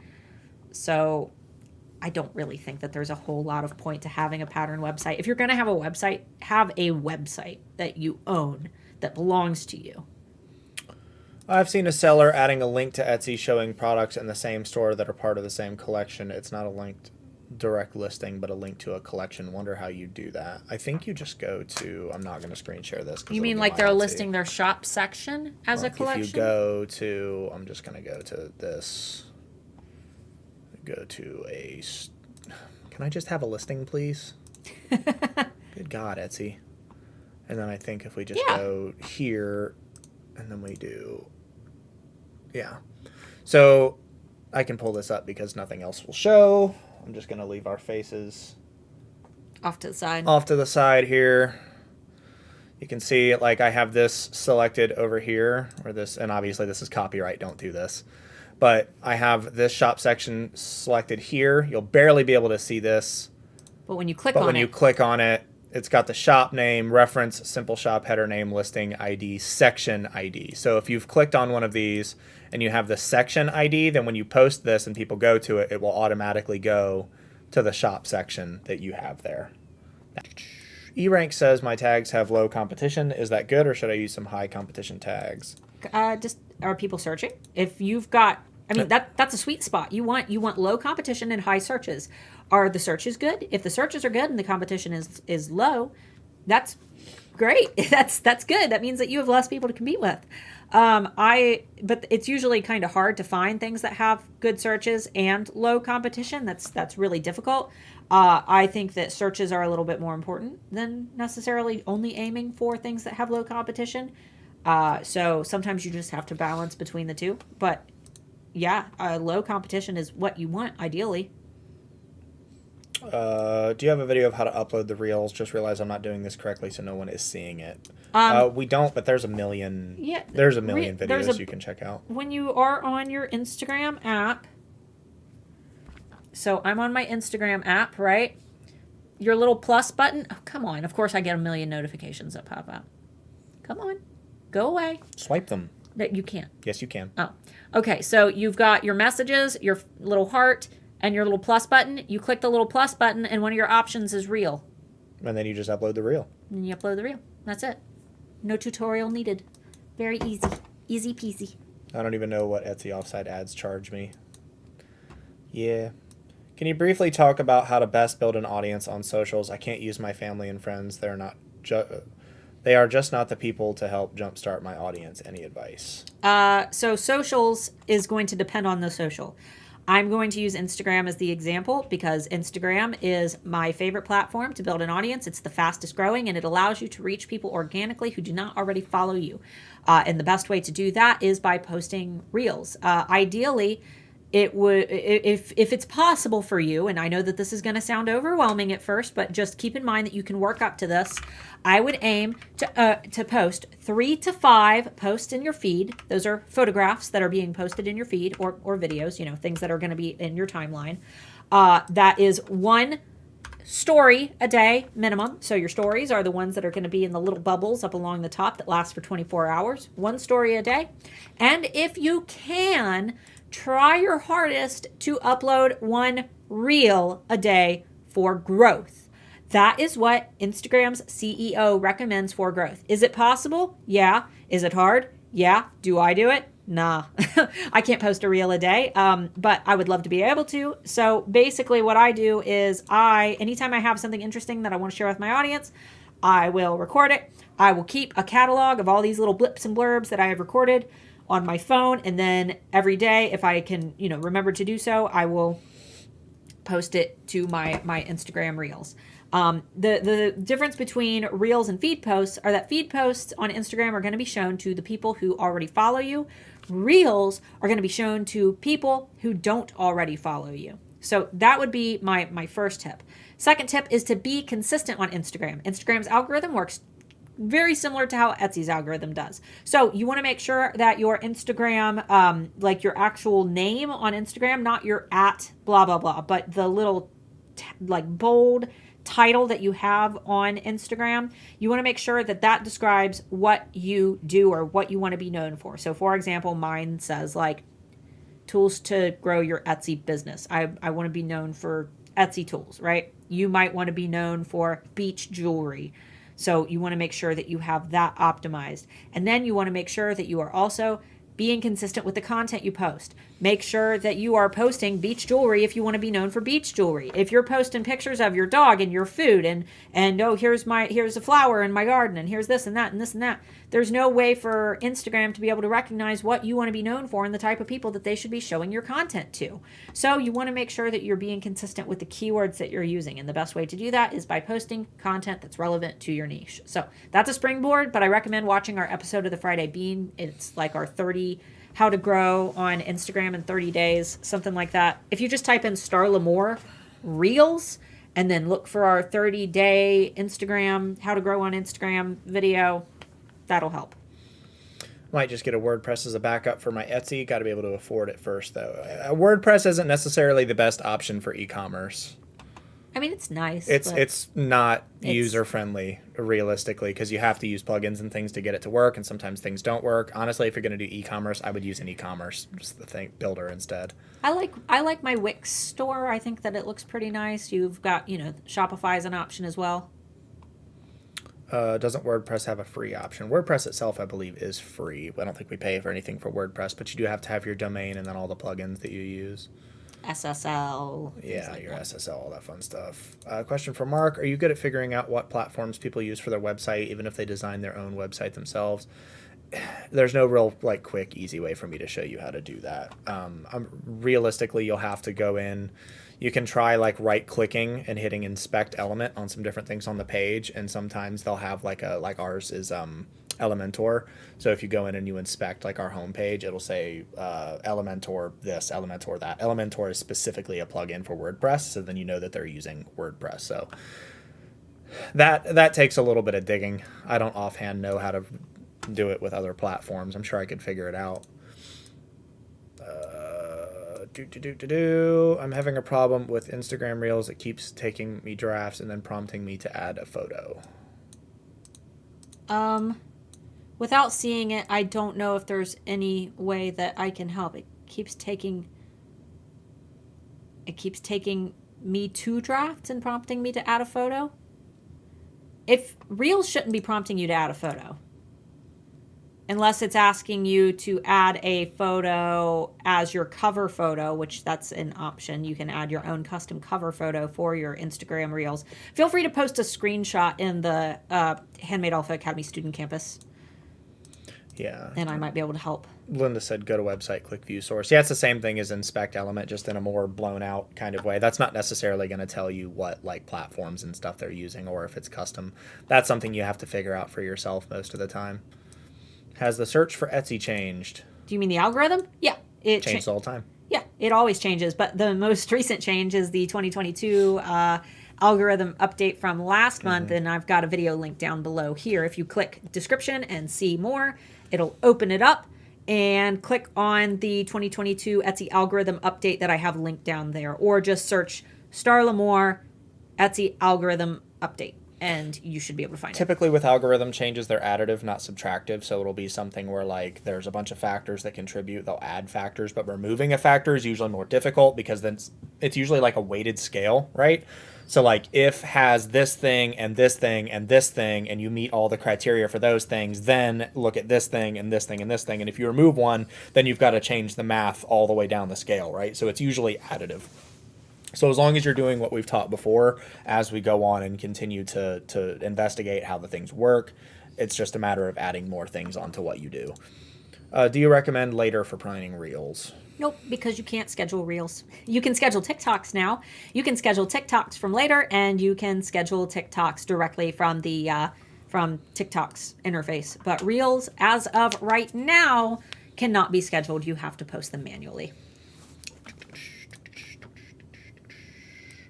So I don't really think that there's a whole lot of point to having a pattern website. If you're going to have a website that you own, that belongs to you. I've seen a seller adding a link to Etsy showing products in the same store that are part of the same collection. It's not a linked direct listing, but a link to a collection. Wonder how you do that. I think you just go to, I'm not going to screen share this. You mean like they're listing their shop section as a collection? If you go to, I'm just going to go to this. Go to a, can I just have a listing, please? Good God, Etsy. And then I think if we just go here, and then we do, yeah. So I can pull this up because nothing else will show. I'm just going to leave our faces off to the side here. You can see, like, I have this selected over here, or this, and obviously this is copyright, don't do this. But I have this shop section selected here. You'll barely be able to see this. But when you click on it, it's got the shop name, reference, simple shop, header name, listing ID, section ID. So if you've clicked on one of these and you have the section ID, then when you post this and people go to it, it will automatically go to the shop section that you have there. eRank says my tags have low competition. Is that good, or should I use some high competition tags? Just are people searching? If you've got, I mean, that's a sweet spot. You want low competition and high searches. Are the searches good? If the searches are good and the competition is low, that's great. That's good. That means that you have less people to compete with. But it's usually kind of hard to find things that have good searches and low competition. That's really difficult. I think that searches are a little bit more important than necessarily only aiming for things that have low competition. So sometimes you just have to balance between the two. But yeah, low competition is what you want, ideally. Do you have a video of how to upload the reels? Just realize I'm not doing this correctly, so no one is seeing it. We don't, but there's a million. Yeah, there's a million videos you can check out. When you are on your Instagram app, so I'm on my Instagram app, right? Your little plus button. Oh, come on. Of course, I get a million notifications that pop up. Come on, go away. Swipe them. That you can't. Yes, you can. Oh, okay. So you've got your messages, your little heart, and your little plus button. You click the little plus button, and one of your options is reel. And then you just upload the reel. And you upload the reel. That's it. No tutorial needed. Very easy. Easy peasy. I don't even know what Etsy offsite ads charge me. Yeah. Can you briefly talk about how to best build an audience on socials? I can't use my family and friends. They are just not the people to help jumpstart my audience. Any advice? So socials is going to depend on the social. I'm going to use Instagram as the example because Instagram is my favorite platform to build an audience. It's the fastest growing, and it allows you to reach people organically who do not already follow you. And the best way to do that is by posting reels. Ideally, it would, if it's possible for you, and I know that this is going to sound overwhelming at first, but just keep in mind that you can work up to this. I would aim to post 3 to 5 posts in your feed. Those are photographs that are being posted in your feed, or videos, things that are going to be in your timeline. That is 1 story a day minimum. So your stories are the ones that are going to be in the little bubbles up along the top that last for 24 hours. 1 story a day. And if you can, try your hardest to upload 1 reel a day for growth. That is what Instagram's CEO recommends for growth. Is it possible? Yeah. Is it hard? Yeah. Do I do it? Nah. I can't post a reel a day, but I would love to be able to. So basically what I do is anytime I have something interesting that I want to share with my audience, I will record it. I will keep a catalog of all these little blips and blurbs that I have recorded. on my phone. And then every day, if I can, remember to do so, I will post it to my Instagram Reels. The difference between Reels and feed posts are that feed posts on Instagram are going to be shown to the people who already follow you. Reels are going to be shown to people who don't already follow you. So that would be my first tip. Second tip is to be consistent on Instagram. Instagram's algorithm works very similar to how Etsy's algorithm does. So you want to make sure that your Instagram, like your actual name on Instagram, not your @ blah, blah, blah, but the little bold title that you have on Instagram, you want to make sure that that describes what you do or what you want to be known for. So for example, mine says like tools to grow your Etsy business. I want to be known for Etsy tools, right? You might want to be known for beach jewelry. So you want to make sure that you have that optimized. And then you want to make sure that you are also being consistent with the content you post. Make sure that you are posting beach jewelry if you want to be known for beach jewelry. If you're posting pictures of your dog and your food and oh, here's a flower in my garden and here's this and that and this and that. There's no way for Instagram to be able to recognize what you want to be known for and the type of people that they should be showing your content to. So you want to make sure that you're being consistent with the keywords that you're using. And the best way to do that is by posting content that's relevant to your niche. So that's a springboard, but I recommend watching our episode of the Friday Bean. It's like our 30 how to grow on Instagram in 30 days, something like that. If you just type in Starla Moore Reels and then look for our 30-day Instagram, how to grow on Instagram video, that'll help. Might just get a WordPress as a backup for my Etsy. Got to be able to afford it first, though. WordPress isn't necessarily the best option for e-commerce. I mean, it's nice. It's not user-friendly, realistically, because you have to use plugins and things to get it to work, and sometimes things don't work. Honestly, if you're going to do e-commerce, I would use an e-commerce builder instead. I like my Wix store. I think that it looks pretty nice. You've got, Shopify is an option as well. Doesn't WordPress have a free option? WordPress itself, I believe, is free. I don't think we pay for anything for WordPress, but you do have to have your domain and then all the plugins that you use. SSL. Yeah, like your SSL, all that fun stuff. Question for Mark. Are you good at figuring out what platforms people use for their website, even if they design their own website themselves? There's no real quick, easy way for me to show you how to do that. Realistically, you'll have to go in. You can try right-clicking and hitting inspect element on some different things on the page, and sometimes they'll have like ours is Elementor. So if you go in and you inspect our homepage, it'll say Elementor this, Elementor that. Elementor is specifically a plugin for WordPress, so then you know that they're using WordPress. So that takes a little bit of digging. I don't offhand know how to do it with other platforms. I'm sure I could figure it out. I'm having a problem with Instagram Reels. It keeps taking me drafts and then prompting me to add a photo. Without seeing it, I don't know if there's any way that I can help. It keeps taking me to drafts and prompting me to add a photo. If Reels shouldn't be prompting you to add a photo, unless it's asking you to add a photo as your cover photo, which that's an option. You can add your own custom cover photo for your Instagram Reels. Feel free to post a screenshot in the Handmade Alpha Academy student campus. Yeah. And I might be able to help. Linda said, go to website, click view source. Yeah, it's the same thing as inspect element, just in a more blown out kind of way. That's not necessarily going to tell you what platforms and stuff they're using or if it's custom. That's something you have to figure out for yourself most of the time. Has the search for Etsy changed? Do you mean the algorithm? Yeah. It changes all the time. Yeah, it always changes. But the most recent change is the 2022 algorithm update from last month. And I've got a video link down below here. If you click description and see more, it'll open it up and click on the 2022 Etsy algorithm update that I have linked down there. Or just search Starla Moore Etsy algorithm update. And you should be able to find it. Typically with algorithm changes, they're additive, not subtractive. So it'll be something where there's a bunch of factors that contribute. They'll add factors, but removing a factor is usually more difficult because then it's usually a weighted scale, right? So if has this thing and this thing and this thing, and you meet all the criteria for those things, then look at this thing and this thing and this thing. And if you remove one, then you've got to change the math all the way down the scale, right? So it's usually additive. So as long as you're doing what we've taught before, as we go on and continue to investigate how the things work, it's just a matter of adding more things onto what you do. Do you recommend later for planning reels? Nope, because you can't schedule reels. You can schedule TikToks now. You can schedule TikToks from later, and you can schedule TikToks directly from the from TikTok's interface. But reels, as of right now, cannot be scheduled. You have to post them manually.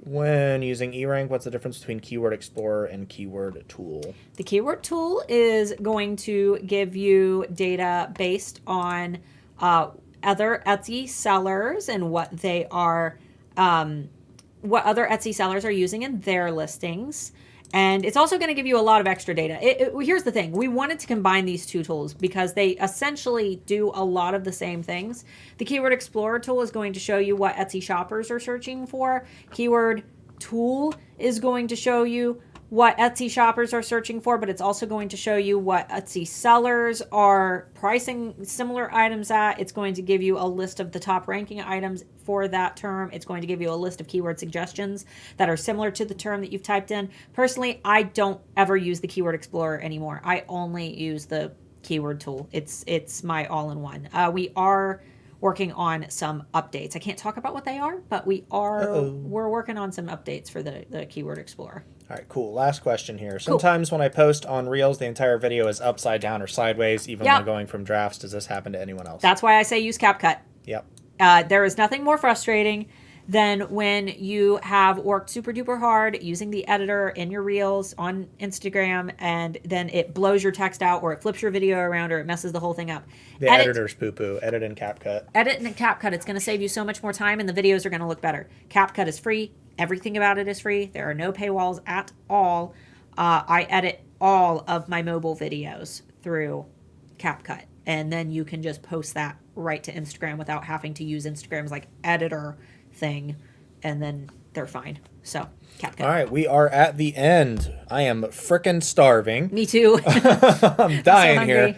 When using eRank, what's the difference between Keyword Explorer and Keyword Tool? The keyword tool is going to give you data based on other Etsy sellers and what they are, what other Etsy sellers are using in their listings. And it's also going to give you a lot of extra data. Here's the thing. We wanted to combine these two tools because they essentially do a lot of the same things. The Keyword Explorer tool is going to show you what Etsy shoppers are searching for. Keyword Tool is going to show you what Etsy shoppers are searching for, but it's also going to show you what Etsy sellers are pricing similar items at. It's going to give you a list of the top ranking items for that term. It's going to give you a list of keyword suggestions that are similar to the term that you've typed in. Personally, I don't ever use the Keyword Explorer anymore. I only use the keyword tool. It's my all-in-one. We are working on some updates. I can't talk about what they are, but we're working on some updates for the Keyword Explorer. All right, cool. Last question here. Sometimes when I post on Reels, the entire video is upside down or sideways, even when going from drafts. Does this happen to anyone else? That's why I say use CapCut. Yep. There is nothing more frustrating than when you have worked super duper hard using the editor in your Reels on Instagram, and then it blows your text out, or it flips your video around, or it messes the whole thing up. The editor's poo-poo. Edit in CapCut. Edit in CapCut. It's going to save you so much more time, and the videos are going to look better. CapCut is free. Everything about it is free. There are no paywalls at all. I edit all of my mobile videos through CapCut, and then you can just post that right to Instagram without having to use Instagram's like editor thing, and then they're fine. So CapCut. All right, we are at the end. I am frickin' starving. Me too. I'm dying here.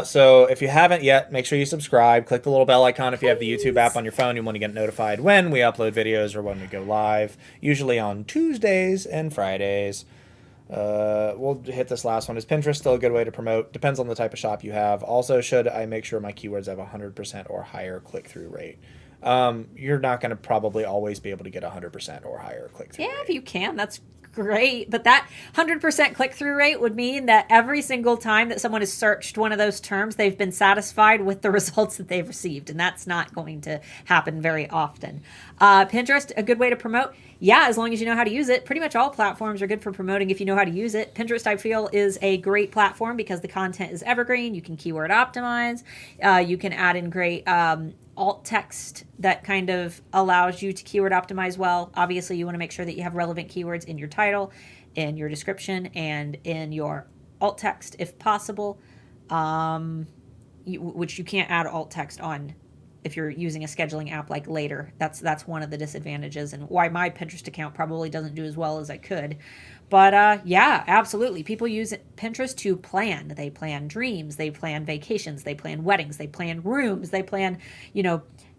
So if you haven't yet, make sure you subscribe. Click the little bell icon if you have the YouTube app on your phone. You want to get notified when we upload videos or when we go live, usually on Tuesdays and Fridays. We'll hit this last one. Is Pinterest still a good way to promote? Depends on the type of shop you have. Also, should I make sure my keywords have 100% or higher click-through rate? You're not going to probably always be able to get 100% or higher click-through rate. If you can, that's great. But that 100% click-through rate would mean that every single time that someone has searched one of those terms, they've been satisfied with the results that they've received. And that's not going to happen very often. Pinterest, a good way to promote? Yeah, as long as you know how to use it. Pretty much all platforms are good for promoting if you know how to use it. Pinterest, I feel, is a great platform because the content is evergreen. You can keyword optimize. You can add in great alt text that kind of allows you to keyword optimize well. Obviously, you want to make sure that you have relevant keywords in your title, in your description, and in your alt text if possible, which you can't add alt text on if you're using a scheduling app like Later. That's one of the disadvantages and why my Pinterest account probably doesn't do as well as I could. But yeah, absolutely. People use Pinterest to plan. They plan dreams. They plan vacations. They plan weddings. They plan rooms. They plan,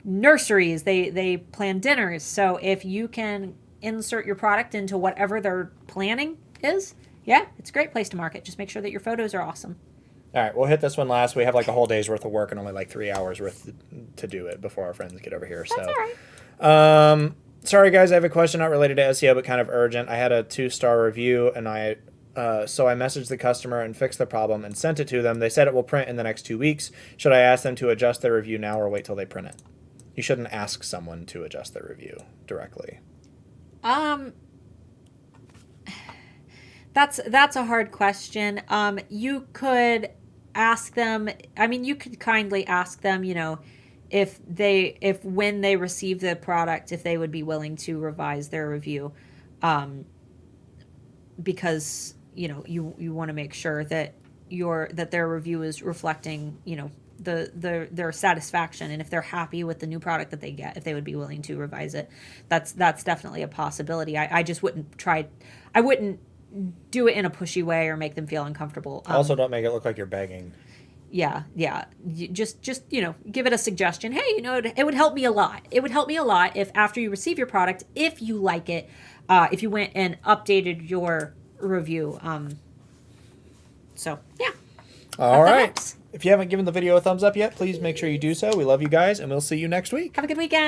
nurseries. They plan dinners. So if you can insert your product into whatever their planning is, yeah, it's a great place to market. Just make sure that your photos are awesome. All right, we'll hit this one last. We have like a whole day's worth of work and only like 3 hours worth to do it before our friends get over here. That's all right. Sorry, guys, I have a question not related to SEO, but kind of urgent. I had a 2-star review, and so I messaged the customer and fixed the problem and sent it to them. They said it will print in the next 2 weeks. Should I ask them to adjust their review now or wait till they print it? You shouldn't ask someone to adjust their review directly. That's a hard question. You could ask them. I mean, you could kindly ask them, if when they receive the product, if they would be willing to revise their review, because you want to make sure that their review is reflecting their satisfaction, and if they're happy with the new product that they get, if they would be willing to revise it. That's definitely a possibility. I just wouldn't do it in a pushy way or make them feel uncomfortable. Also, don't make it look like you're begging. Yeah. You just give it a suggestion. Hey, it would help me a lot. It would help me a lot if after you receive your product, if you like it, if you went and updated your review. So yeah. All right. If you haven't given the video a thumbs up yet, please make sure you do so. We love you guys, and we'll see you next week. Have a good weekend.